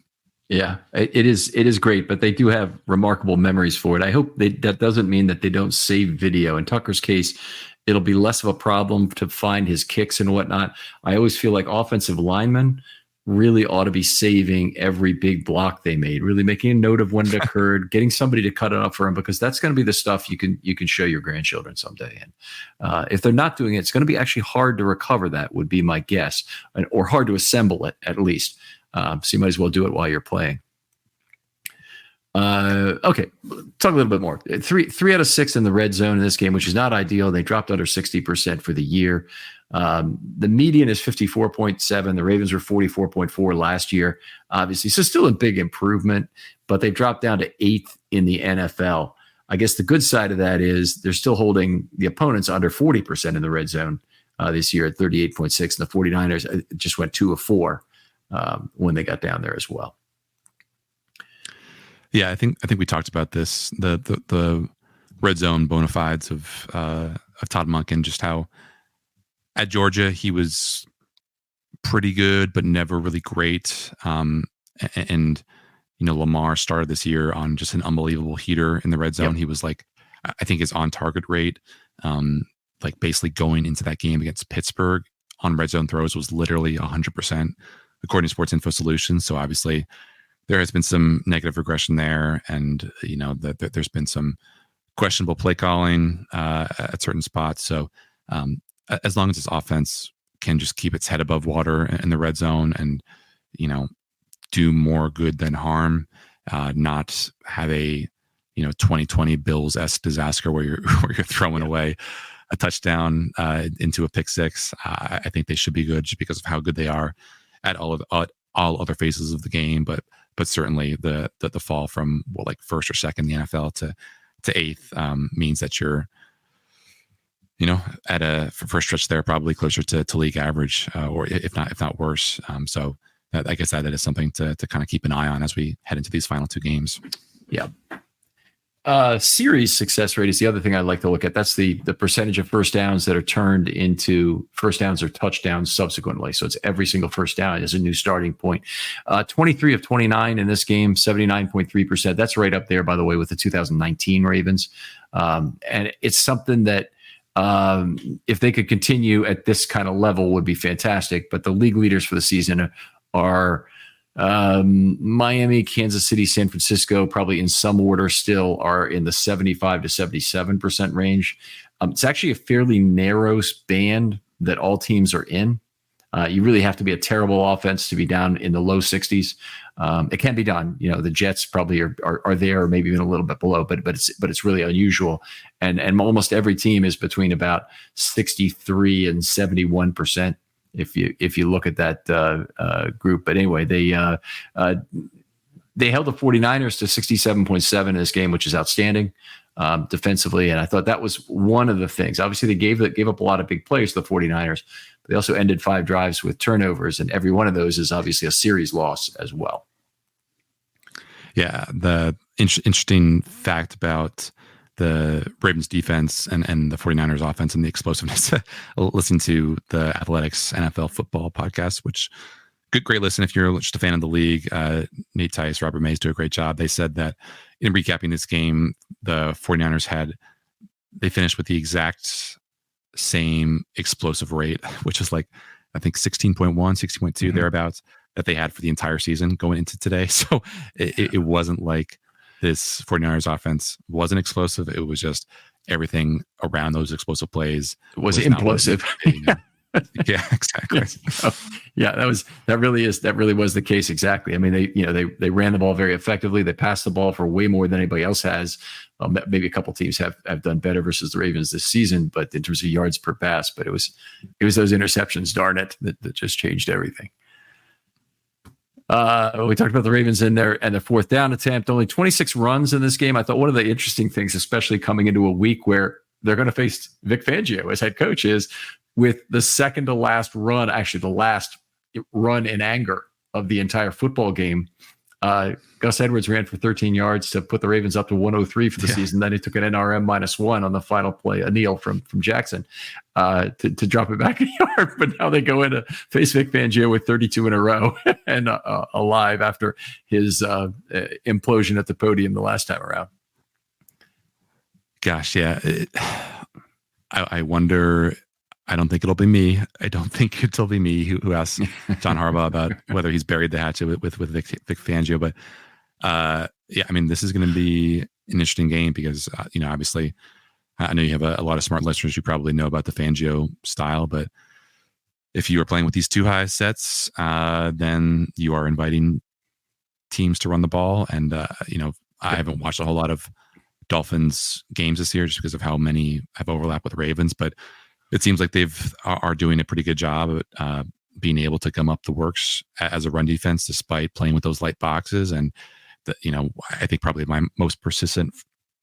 Yeah, it is great, but they do have remarkable memories for it. I hope that doesn't mean that they don't save video. In Tucker's case, it'll be less of a problem to find his kicks and whatnot. I always feel like offensive linemen really ought to be saving every big block they made, really making a note of when it occurred, getting somebody to cut it up for them, because that's going to be the stuff you can show your grandchildren someday. And if they're not doing it, it's going to be actually hard to recover. That would be my guess, or hard to assemble it at least. So you might as well do it while you're playing. Okay, talk a little bit more. Three out of 6 in the red zone in this game, which is not ideal. They dropped under 60% for the year. The median is 54.7. The Ravens were 44.4 last year, obviously. So still a big improvement, but they've dropped down to 8th in the NFL. I guess the good side of that is they're still holding the opponents under 40% in the red zone this year at 38.6. And the 49ers just went 2 of 4 when they got down there as well. Yeah, I think we talked about this, the red zone bona fides of Todd Monken, just how at Georgia he was pretty good but never really great. And Lamar started this year on just an unbelievable heater in the red zone. Yep. He was like, I think his on target rate, like basically going into that game against Pittsburgh on red zone throws was literally 100%, according to Sports Info Solutions. So obviously there has been some negative regression there, and there's been some questionable play calling at certain spots. So as long as this offense can just keep its head above water in the red zone and, do more good than harm, not have a 2020 Bills-esque disaster where you're throwing away a touchdown into a pick six. I think they should be good just because of how good they are at all other phases of the game, but certainly the fall from first or second in the NFL to eighth means that you're at a first stretch there probably closer to league average, or if not worse. So I guess that is something to kind of keep an eye on as we head into these final two games. Yeah. Series success rate is the other thing I like to look at. That's the percentage of first downs that are turned into first downs or touchdowns subsequently. So it's every single first down is a new starting point. 23 of 29 in this game, 79.3%. That's right up there, by the way, with the 2019 Ravens. And it's something that if they could continue at this kind of level would be fantastic. But the league leaders for the season are Miami, Kansas City, San Francisco, probably in some order still are in the 75 to 77% range. It's actually a fairly narrow band that all teams are in. You really have to be a terrible offense to be down in the low 60s. It can be done. The Jets probably are there, or maybe even a little bit below, but it's really unusual. And almost every team is between about 63 and 71%. If you look at that group. But anyway, they held the 49ers to 67.7 in this game, which is outstanding defensively. And I thought that was one of the things. Obviously, they gave up a lot of big plays to the 49ers, but they also ended 5 drives with turnovers, and every one of those is obviously a series loss as well. Yeah, the interesting fact about the Ravens defense and the 49ers offense and the explosiveness. Listen to the Athletics NFL football podcast, which great listen if you're just a fan of the league. Nate Tice, Robert Mays do a great job. They said that in recapping this game, the 49ers they finished with the exact same explosive rate, which is I think 16.1, 16.2 thereabouts, that they had for the entire season going into today. So it wasn't like this 49ers offense wasn't explosive. It was just everything around those explosive plays was implosive. Yeah, exactly. Yeah, that really was the case. Exactly. I mean, they ran the ball very effectively. They passed the ball for way more than anybody else has. Maybe a couple teams have done better versus the Ravens this season, but in terms of yards per pass, but it was those interceptions, darn it, that just changed everything. We talked about the Ravens and their fourth down attempt, only 26 runs in this game. I thought one of the interesting things, especially coming into a week where they're going to face Vic Fangio as head coach, is with the second to last run, actually the last run in anger of the entire football game. Gus Edwards ran for 13 yards to put the Ravens up to 103 for the season. Then he took an NRM -1 on the final play, a kneel from Jackson, to drop it back a yard. But now they go in to face Vic Fangio with 32 in a row and alive after his implosion at the podium the last time around. Gosh, yeah. I wonder. I don't think it'll be me. I don't think it'll be me who asks John Harbaugh about whether he's buried the hatchet with Vic Fangio. But yeah, I mean, this is going to be an interesting game because, obviously, I know you have a lot of smart listeners who probably know about the Fangio style. But if you are playing with these two high sets, then you are inviting teams to run the ball. And, I haven't watched a whole lot of Dolphins games this year just because of how many have overlapped with Ravens. But it seems like are doing a pretty good job at being able to come up the works as a run defense, despite playing with those light boxes. And I think probably my most persistent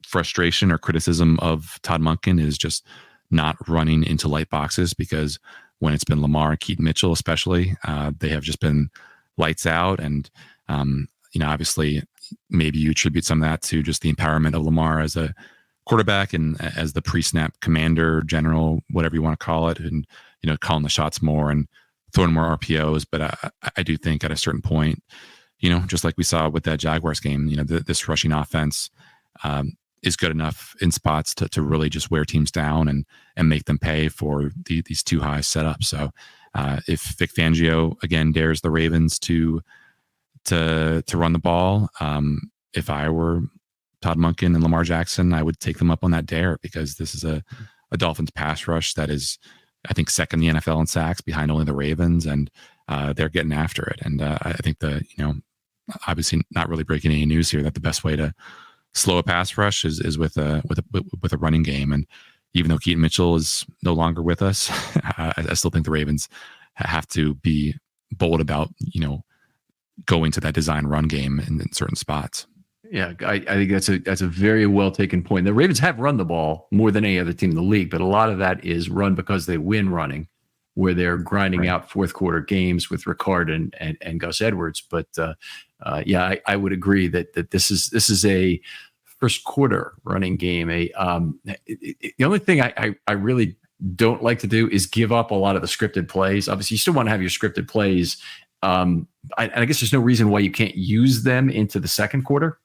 frustration or criticism of Todd Monken is just not running into light boxes, because when it's been Lamar and Keaton Mitchell, especially, they have just been lights out. And obviously, maybe you attribute some of that to just the empowerment of Lamar as a quarterback and as the pre-snap commander, general, whatever you want to call it, and calling the shots more and throwing more RPOs. But I do think at a certain point, just like we saw with that Jaguars game, this rushing offense is good enough in spots to really just wear teams down and make them pay for these too high setups. So if Vic Fangio again dares the Ravens to run the ball, if I were Todd Monken and Lamar Jackson, I would take them up on that dare, because this is a Dolphins pass rush that is I think second in the NFL in sacks behind only the Ravens, and they're getting after it. And I think obviously not really breaking any news here that the best way to slow a pass rush is with a running game. And even though Keaton Mitchell is no longer with us, I still think the Ravens have to be bold about going to that design run game in certain spots. Yeah, I think that's a very well taken point. The Ravens have run the ball more than any other team in the league, but a lot of that is run because they win running, where they're grinding out fourth quarter games with Ricard and Gus Edwards. But I would agree that this is a first quarter running game. The only thing I really don't like to do is give up a lot of the scripted plays. Obviously, you still want to have your scripted plays. I guess there's no reason why you can't use them into the second quarter.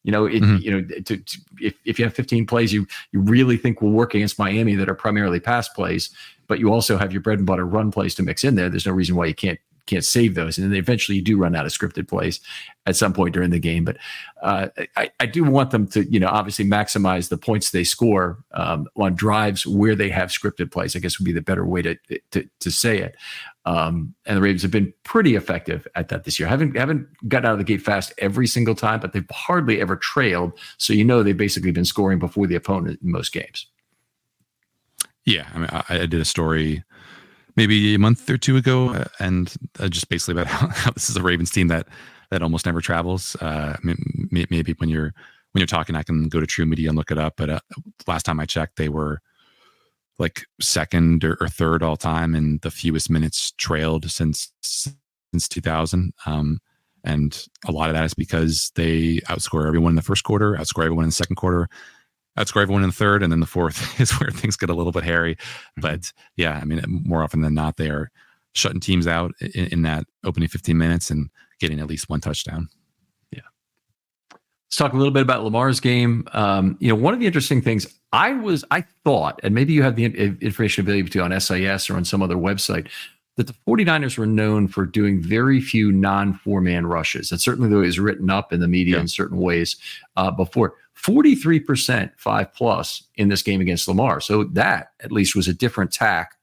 If you have 15 plays you really think will work against Miami that are primarily pass plays, but you also have your bread and butter run plays to mix in there, there's no reason why you can't save those. And then eventually you do run out of scripted plays at some point during the game. But I do want them to, obviously maximize the points they score on drives where they have scripted plays, I guess would be the better way to say it. And the Ravens have been pretty effective at that this year. Haven't gotten out of the gate fast every single time, but they've hardly ever trailed. So they've basically been scoring before the opponent in most games. Yeah, I mean, I did a story maybe a month or two ago, and just basically about how this is a Ravens team that almost never travels. Maybe when you're talking, I can go to True Media and look it up. But last time I checked, they were like second or third all time and the fewest minutes trailed since 2000. And a lot of that is because they outscore everyone in the first quarter, outscore everyone in the second quarter, outscore everyone in the third, and then the fourth is where things get a little bit hairy. But yeah, I mean, more often than not, they are shutting teams out in that opening 15 minutes and getting at least one touchdown. Yeah. Let's talk a little bit about Lamar's game. One of the interesting things I thought, and maybe you have the information available to you on SIS or on some other website, that the 49ers were known for doing very few non-4-man rushes. And certainly though it was written up in the media in certain ways before. 43% 5+ in this game against Lamar. So that at least was a different tack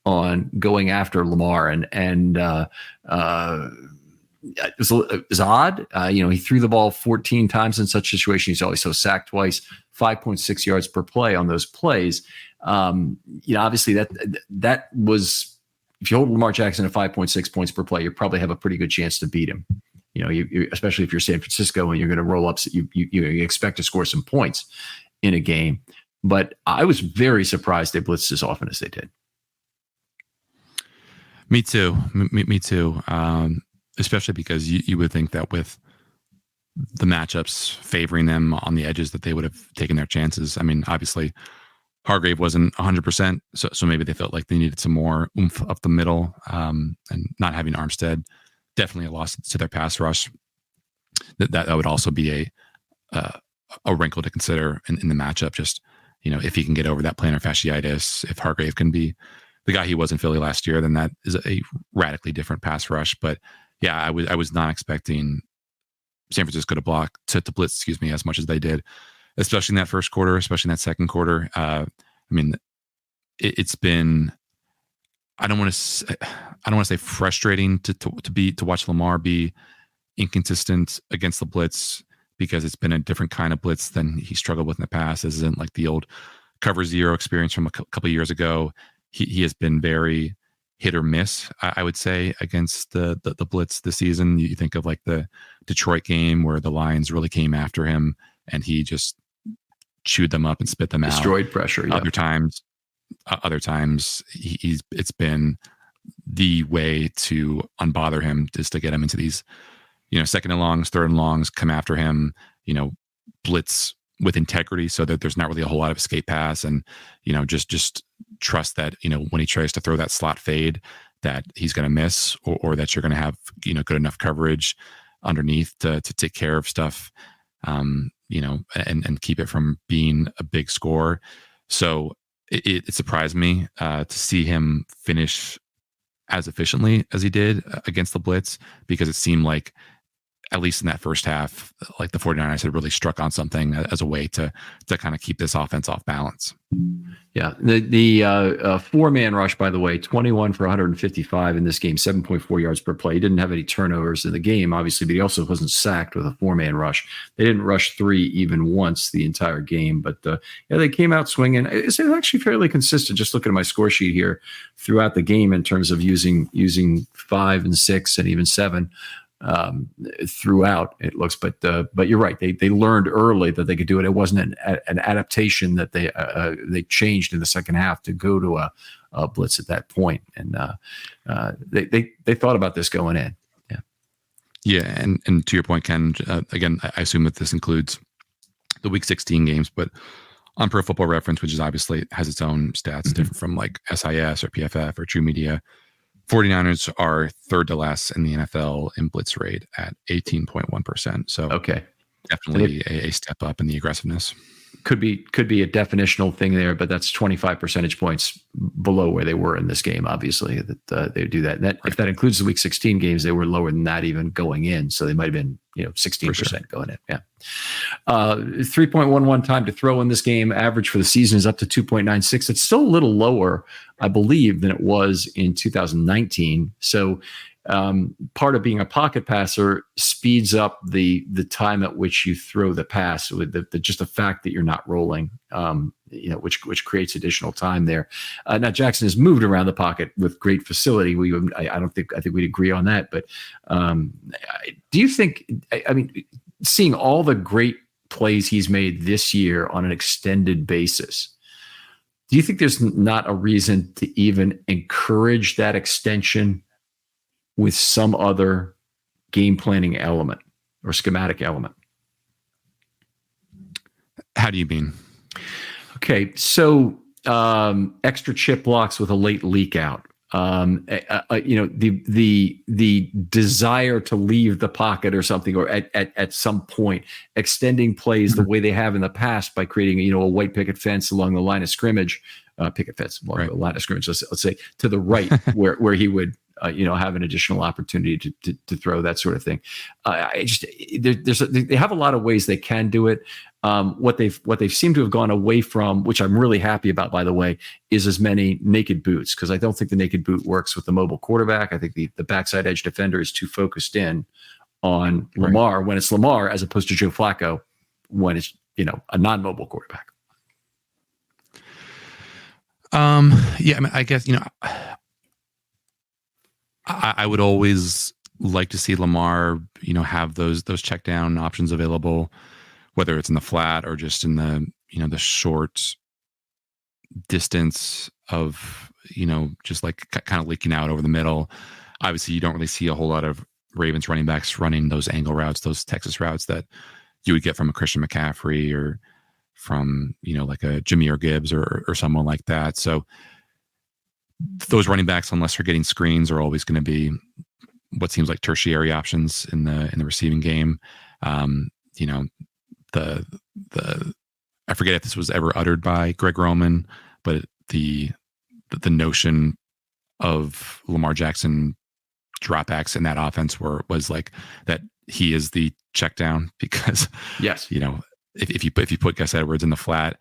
on going after Lamar. And it was odd. He threw the ball 14 times in such a situation. He's also sacked twice, 5.6 yards per play on those plays. Obviously that was, if you hold Lamar Jackson at 5.6 points per play, you probably have a pretty good chance to beat him. Especially if you're San Francisco and you're going to roll up, you expect to score some points in a game. But I was very surprised they blitzed as often as they did. Me too. Me too. Especially because you would think that with the matchups favoring them on the edges that they would have taken their chances. I mean, obviously Hargrave wasn't 100%, so maybe they felt like they needed some more oomph up the middle, and not having Armstead definitely a loss to their pass rush. That would also be a wrinkle to consider in the matchup. Just if he can get over that plantar fasciitis, if Hargrave can be the guy he was in Philly last year, then that is a radically different pass rush. But yeah, I was not expecting San Francisco to blitz, as much as they did, especially in that first quarter, especially in that second quarter. I mean, it's been, I don't want to say frustrating to watch Lamar be inconsistent against the blitz, because it's been a different kind of blitz than he struggled with in the past. This isn't like the old cover zero experience from a couple of years ago. He has been very hit or miss, I would say, against the blitz this season. You think of like the Detroit game where the Lions really came after him and he just chewed them up and spit them out. Destroyed pressure. Yeah. Other times it's been the way to unbother him, just to get him into these, second and longs, third and longs, come after him, blitz with integrity so that there's not really a whole lot of escape pass, and, just trust that, when he tries to throw that slot fade, that he's going to miss, or that you're going to have, good enough coverage underneath to take care of stuff, and keep it from being a big score. So it surprised me to see him finish as efficiently as he did against the blitz, because it seemed like at least in that first half, like the 49ers had really struck on something as a way to kind of keep this offense off balance. Yeah, the four-man rush, by the way, 21 for 155 in this game, 7.4 yards per play. He didn't have any turnovers in the game, obviously, but he also wasn't sacked with a four-man rush. They didn't rush three even once the entire game, but they came out swinging. It's actually fairly consistent. Just looking at my score sheet here throughout the game in terms of using 5 and 6 and even 7. Throughout it looks, but you're right. They learned early that they could do it. It wasn't an adaptation that they changed in the second half to go to a blitz at that point, and they thought about this going in. Yeah, and to your point, Ken. Again, I assume that this includes the Week 16 games, but on Pro Football Reference, which is obviously has its own stats, different from like SIS or PFF or True Media. 49ers are third to last in the NFL in blitz rate at 18.1%. So definitely a step up in the aggressiveness. Could be a definitional thing there, but that's 25 percentage points below where they were in this game, obviously, that they do that. And that if that includes the Week 16 games, they were lower than that even going in. So they might have been 16% going in. Yeah. 3.11 time to throw in this game. Average for the season is up to 2.96. It's still a little lower, I believe, than it was in 2019. So part of being a pocket passer speeds up the time at which you throw the pass with just the fact that you're not rolling, which creates additional time there. Now Jackson has moved around the pocket with great facility. I think we'd agree on that. But do you think? I mean, seeing all the great plays he's made this year on an extended basis, do you think there's not a reason to even encourage that extension with some other game planning element or schematic element? How do you mean? Okay, so extra chip blocks with a late leak out. The desire to leave the pocket or something, or at some point extending plays the way they have in the past by creating a white picket fence along the line of scrimmage, the line of scrimmage. Let's say to the right where he would. Have an additional opportunity to throw, that sort of thing. They have a lot of ways they can do it. What they've seemed to have gone away from, which I'm really happy about, by the way, is as many naked boots, because I don't think the naked boot works with the mobile quarterback. I think the backside edge defender is too focused in on Lamar when it's Lamar, as opposed to Joe Flacco when it's a non-mobile quarterback. I guess I would always like to see Lamar, have those check down options available, whether it's in the flat or just in the, the short distance of, just like kind of leaking out over the middle. Obviously, you don't really see a whole lot of Ravens running backs running those angle routes, those Texas routes that you would get from a Christian McCaffrey or from, like a Jahmyr Gibbs or someone like that. So those running backs, unless they're getting screens, are always going to be what seems like tertiary options in the receiving game. I forget if this was ever uttered by Greg Roman, but the notion of Lamar Jackson dropbacks in that offense was like that he is the check down, because yes, if you put Gus Edwards in the flat,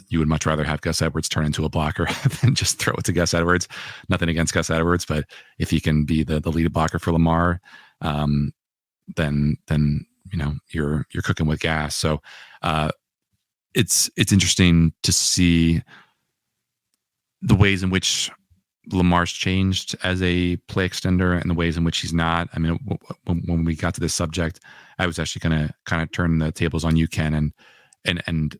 you would much rather have Gus Edwards turn into a blocker than just throw it to Gus Edwards. Nothing against Gus Edwards, but if he can be the lead blocker for Lamar, then you're cooking with gas. So it's interesting to see the ways in which Lamar's changed as a play extender and the ways in which he's not. I mean, when we got to this subject, I was actually going to kind of turn the tables on you, Ken, and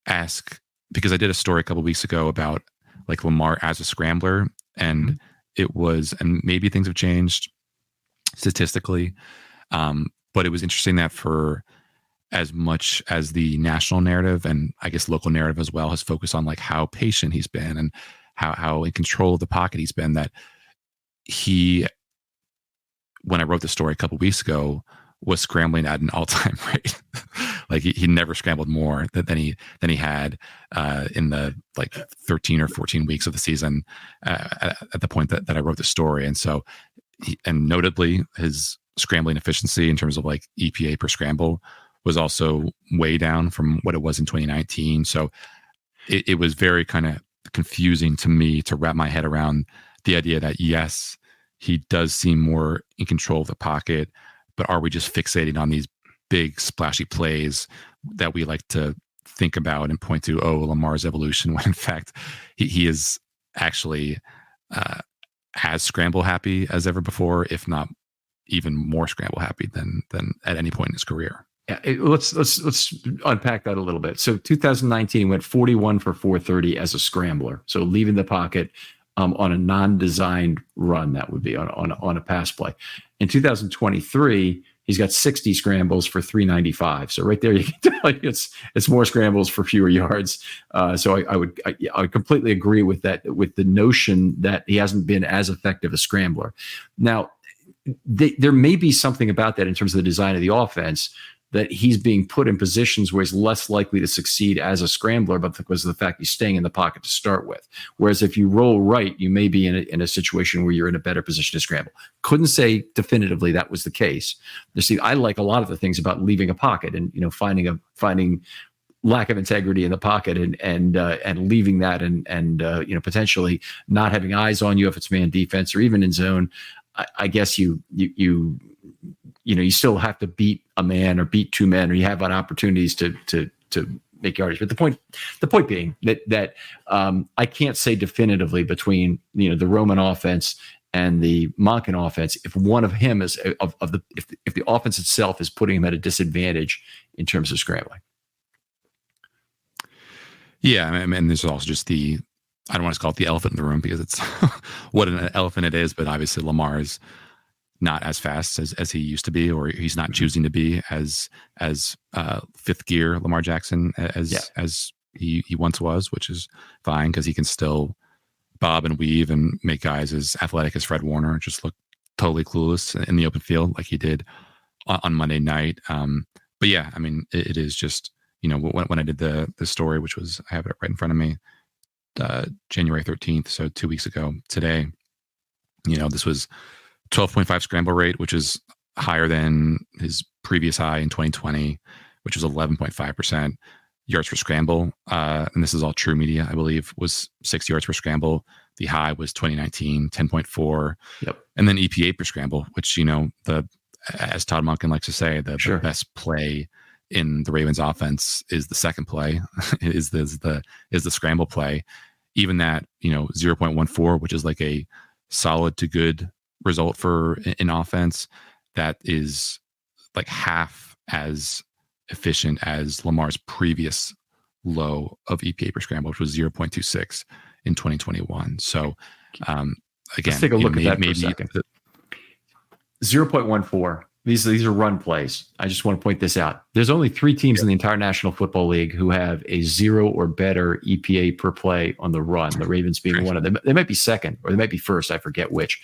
ask, because I did a story a couple of weeks ago about like Lamar as a scrambler, and it was, and maybe things have changed statistically, but it was interesting that for as much as the national narrative and I guess local narrative as well has focused on like how patient he's been and how in control of the pocket he's been, that he, when I wrote the story a couple of weeks ago, was scrambling at an all-time rate. Like he never scrambled more than he had in the like 13 or 14 weeks of the season at the point that I wrote the story. And so, and notably, his scrambling efficiency in terms of like EPA per scramble was also way down from what it was in 2019. So it was very kind of confusing to me to wrap my head around the idea that, yes, he does seem more in control of the pocket, but are we just fixating on these big splashy plays that we like to think about and point to, oh, Lamar's evolution, when in fact he is actually as scramble happy as ever before, if not even more scramble happy than at any point in his career. Yeah, let's unpack that a little bit. So 2019, he went 41 for 430 as a scrambler. So leaving the pocket on a non-designed run, that would be on a pass play. In 2023, he's got 60 scrambles for 395. So right there, you can tell it's more scrambles for fewer yards. So I would completely agree with that, with the notion that he hasn't been as effective a scrambler. Now, there may be something about that in terms of the design of the offense, that he's being put in positions where he's less likely to succeed as a scrambler, but because of the fact he's staying in the pocket to start with. Whereas if you roll right, you may be in a situation where you're in a better position to scramble. Couldn't say definitively that was the case. You see, I like a lot of the things about leaving a pocket and finding lack of integrity in the pocket and leaving that and potentially not having eyes on you if it's man defense or even in zone. I guess you still have to beat a man or beat two men, or you have opportunities to make yardage. But the point being that I can't say definitively between the Roman offense and the Monken offense if one of him is if the offense itself is putting him at a disadvantage in terms of scrambling. Yeah, I mean, there's also just I don't want to call it the elephant in the room because it's what an elephant it is, but obviously Lamar is not as fast as he used to be, or he's not choosing to be as fifth gear Lamar Jackson as he once was, which is fine because he can still bob and weave and make guys as athletic as Fred Warner just look totally clueless in the open field like he did on Monday night. But yeah, I mean, it is just, when I did the story, which was, I have it right in front of me, January 13th, so 2 weeks ago today, this was 12.5 scramble rate, which is higher than his previous high in 2020, which was 11.5%. Yards per scramble, and this is all True Media, I believe, was 6 yards per scramble. The high was 2019, 10.4. Yep. And then EPA per scramble, which, as Todd Monken likes to say, the best play in the Ravens offense is the second play, is the scramble play. Even that, 0.14, which is like a solid to good result for an offense, that is like half as efficient as Lamar's previous low of EPA per scramble, which was 0.26 in 2021. So again, let's take a look at that for a second. 0.14. These are run plays. I just want to point this out. There's only 3 teams in the entire National Football League who have a 0 or better EPA per play on the run. The Ravens being one of them. They might be second or they might be first. I forget which.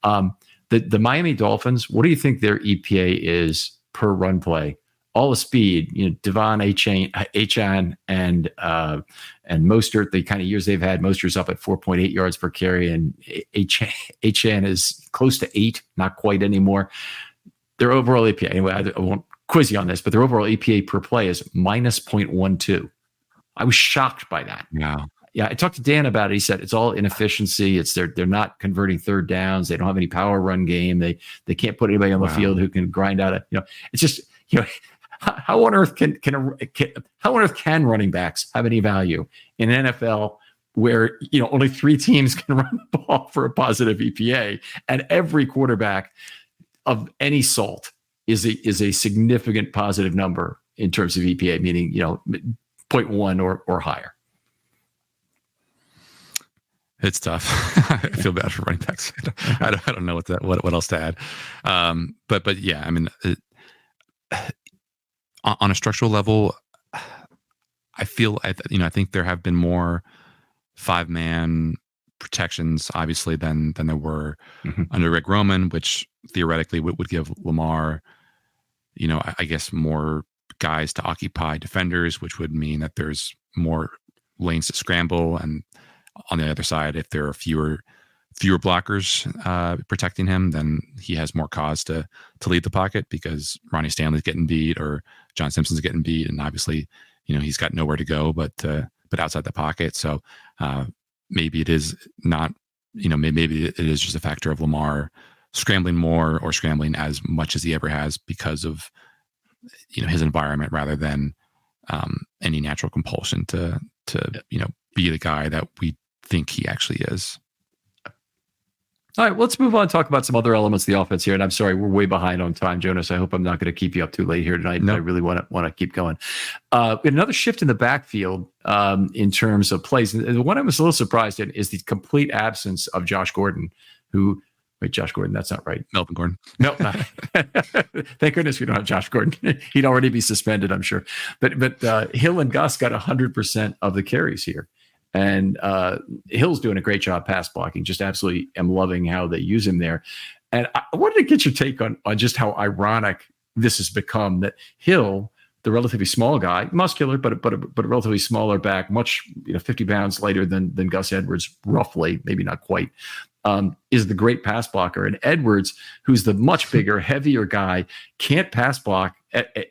The Miami Dolphins, what do you think their EPA is per run play? All the speed, Devon Achane and Mostert, the kind of years they've had, Mostert's up at 4.8 yards per carry, and Achane is close to 8, not quite anymore. Their overall EPA, anyway, I won't quiz you on this, but their overall EPA per play is minus 0.12. I was shocked by that. Yeah, I talked to Dan about it. He said it's all inefficiency. They're not converting third downs. They don't have any power run game. They can't put anybody on the field who can grind out it's just how on earth can running backs have any value in an NFL where only 3 teams can run the ball for a positive EPA, and every quarterback of any salt is a significant positive number in terms of EPA, meaning 0.1 or higher. It's tough. I feel bad for running backs. I don't know what else to add. But yeah, I mean, on a structural level, I think there have been more 5-man protections, obviously, than there were under Rick Roman, which theoretically would give Lamar, I guess, more guys to occupy defenders, which would mean that there's more lanes to scramble. And on the other side, if there are fewer fewer blockers protecting him, then he has more cause to lead the pocket, because Ronnie Stanley's getting beat or John Simpson's getting beat, and obviously, he's got nowhere to go but outside the pocket. So maybe it is not, maybe it is just a factor of Lamar scrambling more or scrambling as much as he ever has because of his environment, rather than any natural compulsion to be the guy that we think he actually is. All right, let's move on and talk about some other elements of the offense here. And I'm sorry, we're way behind on time, Jonas. I hope I'm not going to keep you up too late here tonight. Nope. I really want to keep going. We had another shift in the backfield in terms of plays. And the one I was a little surprised in is the complete absence of Josh Gordon, who... Wait, Josh Gordon, that's not right. Melvin Gordon. No, not. Thank goodness we don't have Josh Gordon. He'd already be suspended, I'm sure. But Hill and Gus got 100% of the carries here. And Hill's doing a great job pass blocking. Just absolutely am loving how they use him there. And I wanted to get your take on just how ironic this has become, that Hill, the relatively small guy, muscular, but a relatively smaller back, much 50 pounds lighter than Gus Edwards, roughly, maybe not quite, is the great pass blocker. And Edwards, who's the much bigger, heavier guy, can't pass block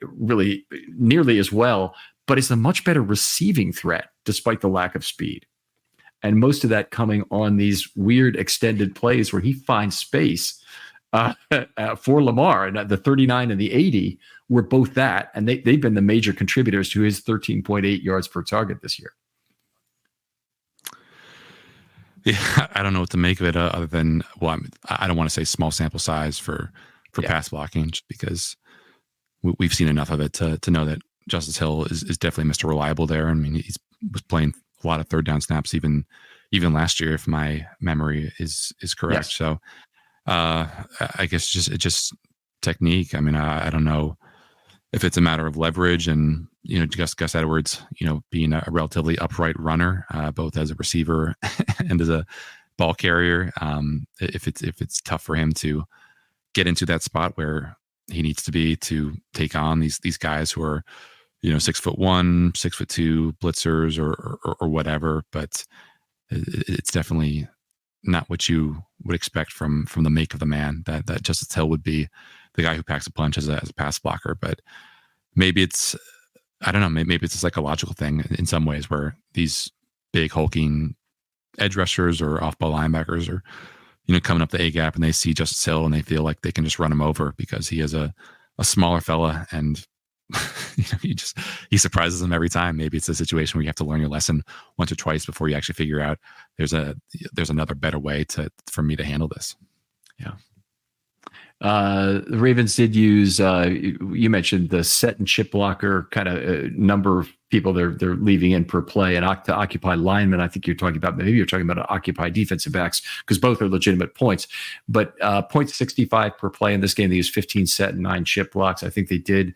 really nearly as well, but is a much better receiving threat despite the lack of speed. And most of that coming on these weird extended plays where he finds space for Lamar. And the 39 and the 80 were both that. And they've been the major contributors to his 13.8 yards per target this year. Yeah, I don't know what to make of it other than, well, I don't want to say small sample size for pass blocking, just because we've seen enough of it to know that Justice Hill is definitely Mr. Reliable there. I mean, he was playing a lot of third down snaps even last year, if my memory is correct. Yes. So I guess just technique. I mean, I don't know if it's a matter of leverage and, Gus Edwards, being a relatively upright runner, both as a receiver and as a ball carrier. If it's tough for him to get into that spot where he needs to be to take on these guys who are, 6'1", 6'2" blitzers or whatever, but it's definitely not what you would expect from the make of the man. That Justice Hill would be the guy who packs a punch as a pass blocker, but maybe it's, I don't know, maybe it's a psychological thing in some ways, where these big hulking edge rushers or off-ball linebackers are, coming up the A gap and they see Justice Hill and they feel like they can just run him over because he is a smaller fella, and he surprises them every time. Maybe it's a situation where you have to learn your lesson once or twice before you actually figure out there's another better way for me to handle this. Yeah. The Ravens did use, you mentioned the set and chip blocker kind of number of people they're leaving in per play, and to occupy linemen. I think maybe you're talking about occupy defensive backs, because both are legitimate points, but 0.65 per play in this game. They used 15 set and 9 chip blocks. I think they did.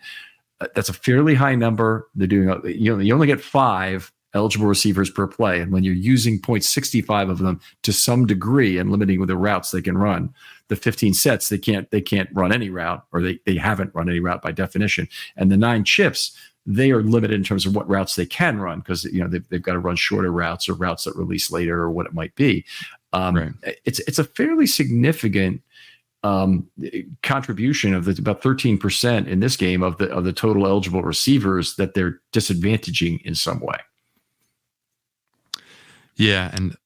That's a fairly high number. They're doing, you only get 5 eligible receivers per play. And when you're using 0.65 of them to some degree and limiting with the routes they can run, the 15 sets, they can't run any route, or they haven't run any route by definition. And the 9 chips, they are limited in terms of what routes they can run, because they've got to run shorter routes or routes that release later or what it might be. Right. It's a fairly significant contribution of about 13% in this game of the total eligible receivers that they're disadvantaging in some way. Yeah, and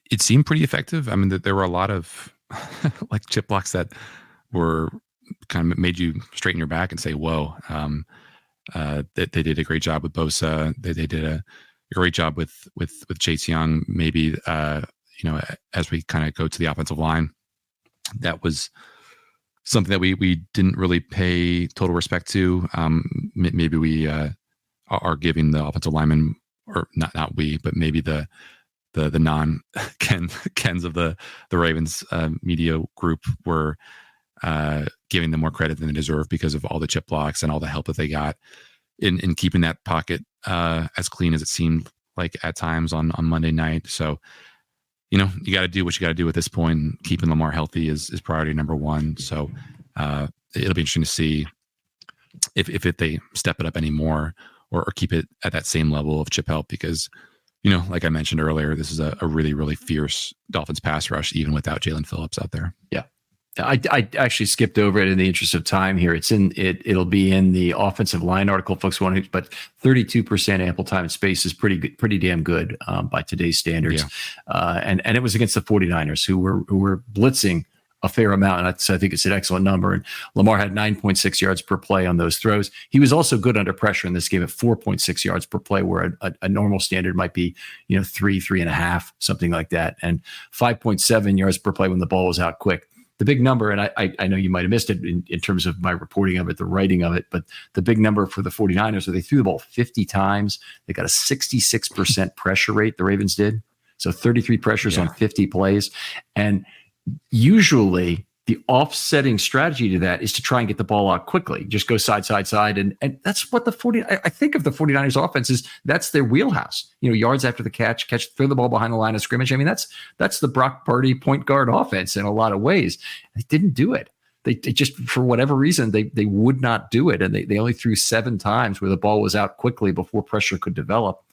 it seemed pretty effective. I mean, there were a lot of like chip blocks that were kind of made you straighten your back and say, "Whoa!" They did a great job with Bosa. They did a great job with Chase Young. Maybe as we kind of go to the offensive line, that was something that we didn't really pay total respect to. Maybe we are giving the offensive linemen, or not we, but maybe the non Kens of the Ravens media group were giving them more credit than they deserve because of all the chip blocks and all the help that they got in keeping that pocket as clean as it seemed like at times on Monday night. So, you got to do what you got to do at this point. Keeping Lamar healthy is priority number one. So it'll be interesting to see if they step it up anymore or keep it at that same level of chip help, because like I mentioned earlier, this is a really, really fierce Dolphins pass rush, even without Jalen Phillips out there. Yeah. I actually skipped over it in the interest of time here. It'll be in the offensive line article, folks want to, but 32% ample time and space is pretty damn good by today's standards. Yeah. And it was against the 49ers who were blitzing a fair amount. And I think it's an excellent number. And Lamar had 9.6 yards per play on those throws. He was also good under pressure in this game at 4.6 yards per play, where a normal standard might be, 3.5, something like that. And 5.7 yards per play when the ball was out quick. The big number, and I know you might have missed it in terms of my reporting of it, the writing of it, but the big number for the 49ers, so they threw the ball 50 times. They got a 66% pressure rate, the Ravens did. So 33 pressures on 50 plays. And usually the offsetting strategy to that is to try and get the ball out quickly. Just go side. And that's what I think of the 49ers offense is that's their wheelhouse. Yards after the catch, throw the ball behind the line of scrimmage. I mean, that's the Brock Purdy point guard offense in a lot of ways. They didn't do it. They just, for whatever reason, they would not do it. And they only threw 7 times where the ball was out quickly before pressure could develop.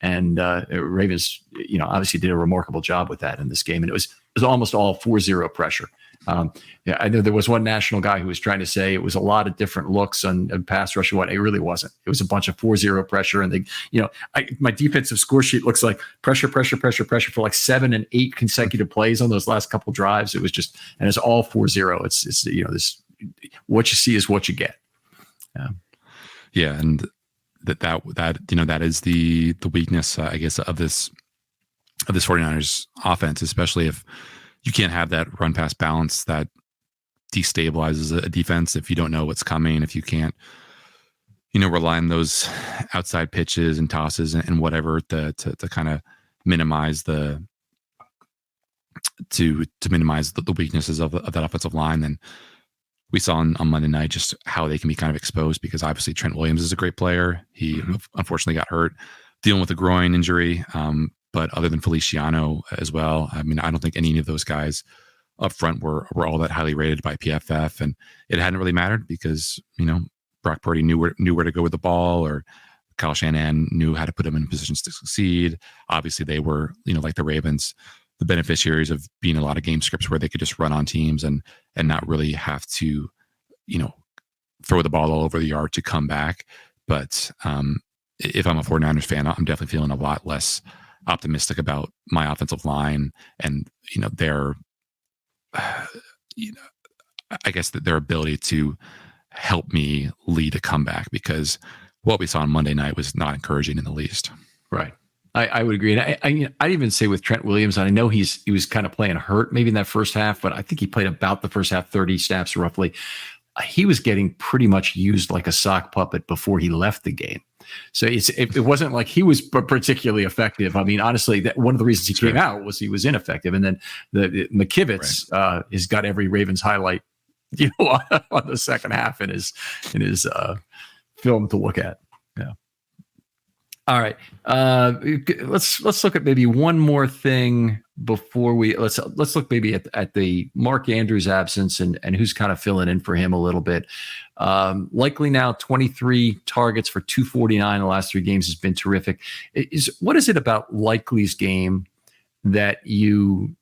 And Ravens, obviously did a remarkable job with that in this game. And it was almost all 4-0 pressure. I know there was one national guy who was trying to say it was a lot of different looks on pass rush and what. It really wasn't. It was a bunch of 4-0 pressure. And my defensive score sheet looks like pressure for like 7 and 8 consecutive plays on those last couple drives. It was just, and it's all 4-0. It's this, what you see is what you get. Yeah. And that is the weakness, I guess, of this 49ers offense, especially if you can't have that run pass balance that destabilizes a defense. If you don't know what's coming, if you can't, rely on those outside pitches and tosses and whatever to kind of minimize the weaknesses of that offensive line, then we saw on Monday night just how they can be kind of exposed, because obviously Trent Williams is a great player. He unfortunately got hurt dealing with a groin injury. But other than Feliciano as well, I mean, I don't think any of those guys up front were all that highly rated by PFF, and it hadn't really mattered because Brock Purdy knew where to go with the ball, or Kyle Shanahan knew how to put them in positions to succeed. Obviously, they were like the Ravens, the beneficiaries of being a lot of game scripts where they could just run on teams and not really have to throw the ball all over the yard to come back. But if I'm a 49ers fan, I'm definitely feeling a lot less optimistic about my offensive line and their I guess that their ability to help me lead a comeback, because what we saw on Monday night was not encouraging in the least. Right. I would agree. And I'd even say with Trent Williams, and I know he was kind of playing hurt maybe in that first half, but I think he played about the first half, 30 snaps roughly. He was getting pretty much used like a sock puppet before he left the game. So it wasn't like he was particularly effective. I mean, honestly, that one of the reasons he came out was he was ineffective. And then the McKivitz has got every Ravens highlight, on the second half in his film to look at. Yeah. All right. Let's look at maybe one more thing before let's look maybe at the Mark Andrews absence and who's kind of filling in for him a little bit. Likely now 23 targets for 249 the last 3 games has been terrific. What is it about Likely's game that you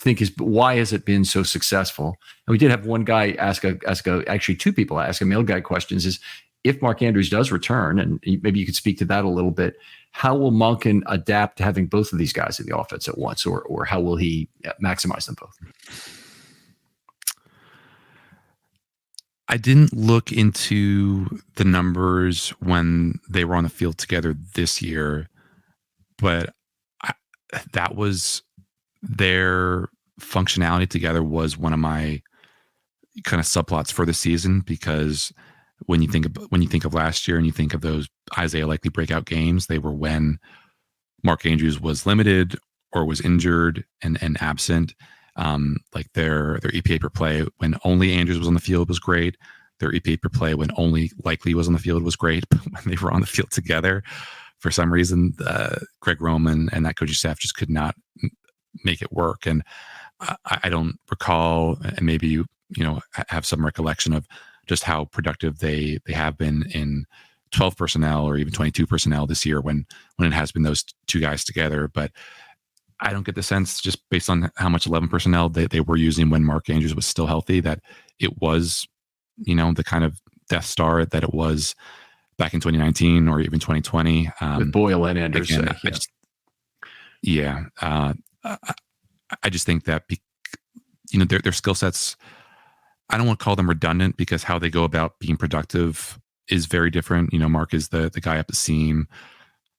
think why has it been so successful? And we did have one guy actually 2 people ask a mail guy questions is, if Mark Andrews does return, and maybe you could speak to that a little bit, how will Monken adapt to having both of these guys in the offense at once, or how will he maximize them both? I didn't look into the numbers when they were on the field together this year, but that was their functionality together was one of my kind of subplots for the season, because when you think of last year and you think of those Isaiah Likely breakout games, they were when Mark Andrews was limited or was injured and absent. Like their EPA per play when only Andrews was on the field was great. Their EPA per play when only Likely was on the field was great. But when they were on the field together, for some reason, Greg Roman and that coaching staff just could not make it work. And I don't recall, and maybe you have some recollection of just how productive they have been in 12 personnel or even 22 personnel this year when it has been those two guys together. But I don't get the sense, just based on how much 11 personnel they were using when Mark Andrews was still healthy, that it was, the kind of Death Star that it was back in 2019 or even 2020. With Boyle and Andrews. Again, I just think that, their skill sets, I don't want to call them redundant, because how they go about being productive is very different. Mark is the guy up the seam.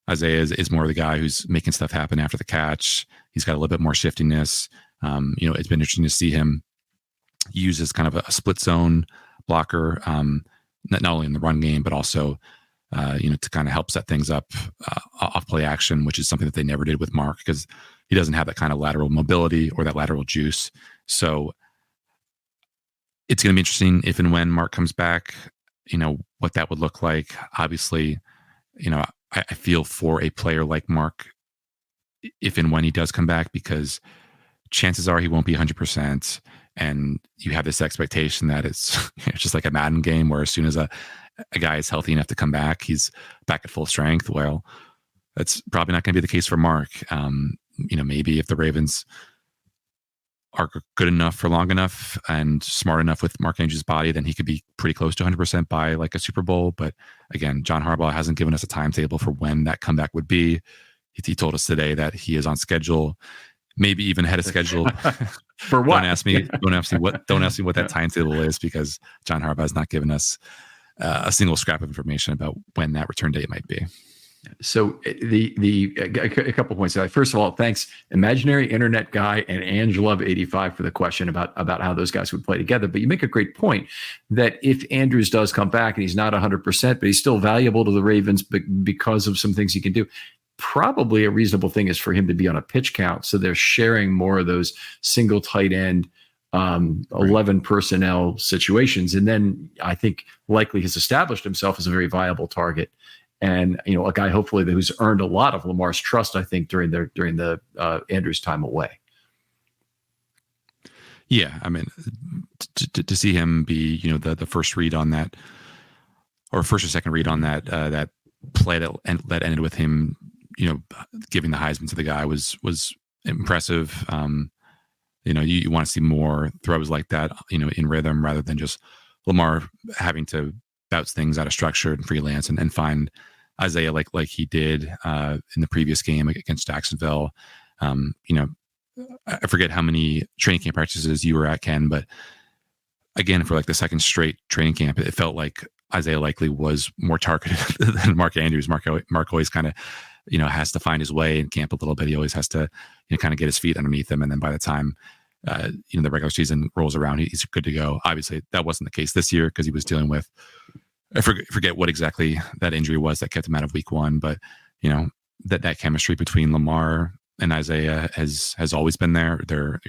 Isaiah is more the guy who's making stuff happen after the catch. He's got a little bit more shiftiness. It's been interesting to see him use as kind of a split zone blocker, not only in the run game, but also, to kind of help set things up off play action, which is something that they never did with Mark, because he doesn't have that kind of lateral mobility or that lateral juice. So it's going to be interesting if and when Mark comes back, what that would look like. Obviously, I feel for a player like Mark if and when he does come back, because chances are he won't be 100%. And you have this expectation that it's just like a Madden game where as soon as a guy is healthy enough to come back, he's back at full strength. Well, that's probably not going to be the case for Mark. Maybe if the Ravens are good enough for long enough and smart enough with Mark Andrews' body, then he could be pretty close to 100% by like a Super Bowl. But again, John Harbaugh hasn't given us a timetable for when that comeback would be. He told us today that he is on schedule, maybe even ahead of schedule. For what? Don't ask me what that timetable is, because John Harbaugh has not given us a single scrap of information about when that return date might be. So a couple points. First of all, thanks, Imaginary Internet Guy and Angelove85 for the question about how those guys would play together. But you make a great point that if Andrews does come back and he's not 100%, but he's still valuable to the Ravens because of some things he can do, probably a reasonable thing is for him to be on a pitch count. So they're sharing more of those single tight end 11 personnel situations. And then I think likely has established himself as a very viable target. And, a guy hopefully who's earned a lot of Lamar's trust, I think, during the Andrews time away. Yeah, I mean, to see him be, the first read on that, or first or second read on that play that ended with him, giving the Heisman to the guy was impressive. You want to see more throws like that, in rhythm, rather than just Lamar having to bounce things out of structure and freelance and find Isaiah like he did in the previous game against Jacksonville. I forget how many training camp practices you were at, Ken, but again, for like the second straight training camp, it felt like Isaiah likely was more targeted than Mark Andrews. Mark always kind of, has to find his way in camp a little bit. He always has to, kind of get his feet underneath him. And then by the time, the regular season rolls around, he's good to go. Obviously, that wasn't the case this year because he was dealing with, I forget what exactly that injury was that kept him out of week 1. But, that chemistry between Lamar and Isaiah has always been there. They're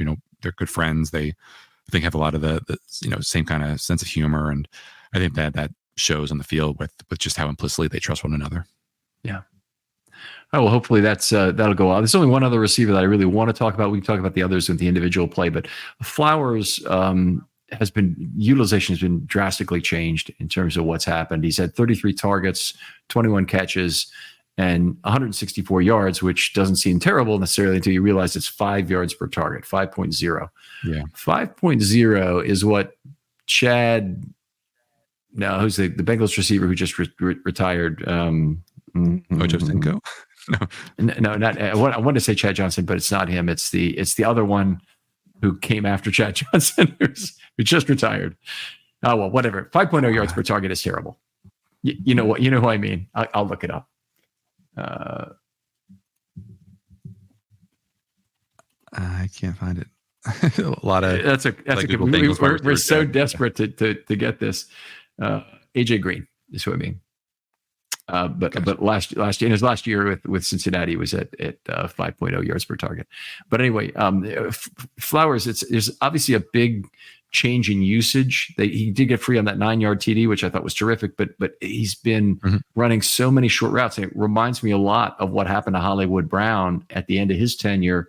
good friends. They, I think, have a lot of the same kind of sense of humor. And I think that shows on the field with just how implicitly they trust one another. Yeah. Oh, well, hopefully that'll go out. There's only one other receiver that I really want to talk about. We can talk about the others with the individual play, but Flowers utilization has been drastically changed in terms of what's happened. He's had 33 targets, 21 catches, and 164 yards, which doesn't seem terrible necessarily until you realize it's 5 yards per target, 5.0. Yeah. 5.0 is what Chad, no, who's the Bengals receiver who just retired? Ocho Cinco? No, not. I wanted to say Chad Johnson, but it's not him. It's the other one who came after Chad Johnson, who just retired. Oh well, whatever. 5.0 yards per target is terrible. You know what? You know who I mean. I'll look it up. I can't find it. A lot of that's a good. We're so desperate to get this. AJ Green is who I mean. But last year, in his last year with Cincinnati, was at 5.0 yards per target. But anyway, Flowers, there's obviously a big change in usage. He did get free on that 9-yard TD, which I thought was terrific. But he's been running so many short routes, and it reminds me a lot of what happened to Hollywood Brown at the end of his tenure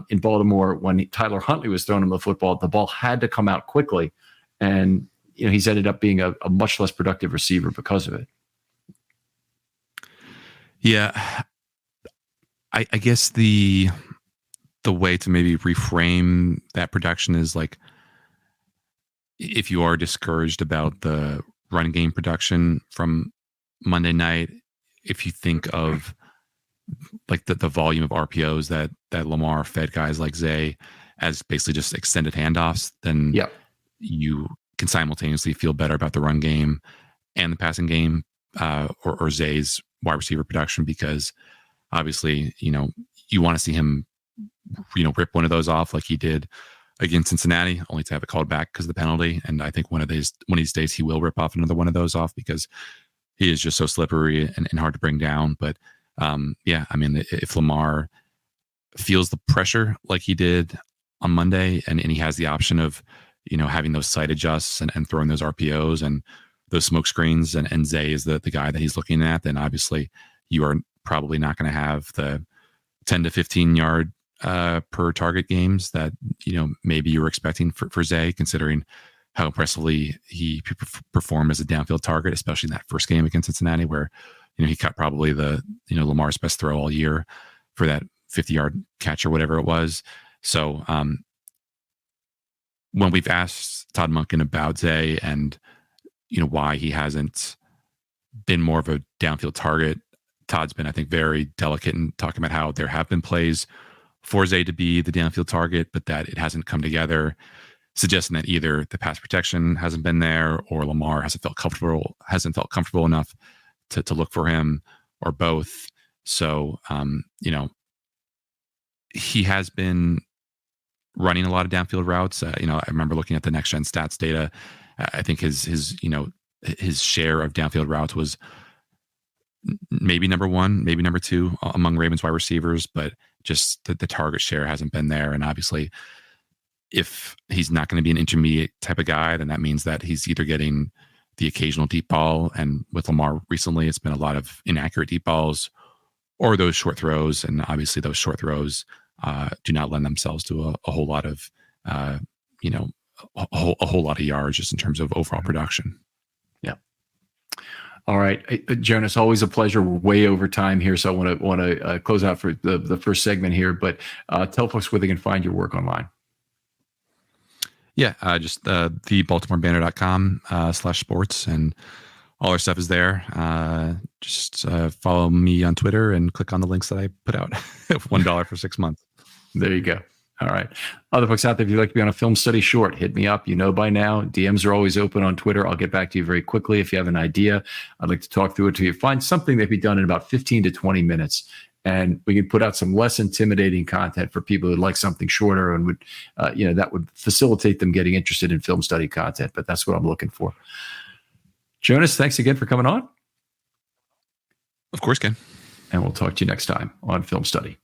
in Baltimore when Tyler Huntley was throwing him the football. The ball had to come out quickly, and he's ended up being a much less productive receiver because of it. Yeah, I guess the way to maybe reframe that production is like, if you are discouraged about the run game production from Monday night, if you think of like the volume of RPOs that Lamar fed guys like Zay as basically just extended handoffs, then Yeah. you can simultaneously feel better about the run game and the passing game, or Zay's wide receiver production, because obviously, you want to see him, rip one of those off like he did against Cincinnati, only to have it called back because of the penalty. And I think one of these days he will rip off another one of those off, because he is just so slippery and hard to bring down. But yeah, I mean, if Lamar feels the pressure like he did on Monday, and he has the option of, having those side adjusts and throwing those RPOs and those smoke screens, and Zay is the guy that he's looking at, then obviously you are probably not going to have the 10 to 15 yard per target games that maybe you were expecting for Zay, considering how impressively he performed as a downfield target, especially in that first game against Cincinnati, where he caught probably the Lamar's best throw all year for that 50-yard catch or whatever it was. So when we've asked Todd Monken about Zay and why he hasn't been more of a downfield target, Todd's been, I think, very delicate in talking about how there have been plays for Zay to be the downfield target, but that it hasn't come together, suggesting that either the pass protection hasn't been there, or Lamar hasn't felt comfortable enough to look for him, or both. So, he has been running a lot of downfield routes. I remember looking at the next gen stats data. I think his share of downfield routes was maybe number one, maybe number two among Ravens wide receivers, but just the target share hasn't been there. And obviously, if he's not going to be an intermediate type of guy, then that means that he's either getting the occasional deep ball, and with Lamar recently, it's been a lot of inaccurate deep balls, or those short throws. And obviously those short throws do not lend themselves to a whole lot of, a whole lot of yards just in terms of overall production. Yeah. All right, Jonas, always a pleasure. We're way over time here, so I want to close out for the first segment here. But tell folks where they can find your work online. Yeah, just thebaltimorebanner.com/sports, and all our stuff is there. Just follow me on Twitter and click on the links that I put out. $1 for 6 months. There you go. All right. Other folks out there, if you'd like to be on a film study short, hit me up. By now, DMs are always open on Twitter. I'll get back to you very quickly. If you have an idea, I'd like to talk through it to you. Find something that can be done in about 15 to 20 minutes. And we can put out some less intimidating content for people who like something shorter and would, that would facilitate them getting interested in film study content. But that's what I'm looking for. Jonas, thanks again for coming on. Of course, Ken. And we'll talk to you next time on Film Study.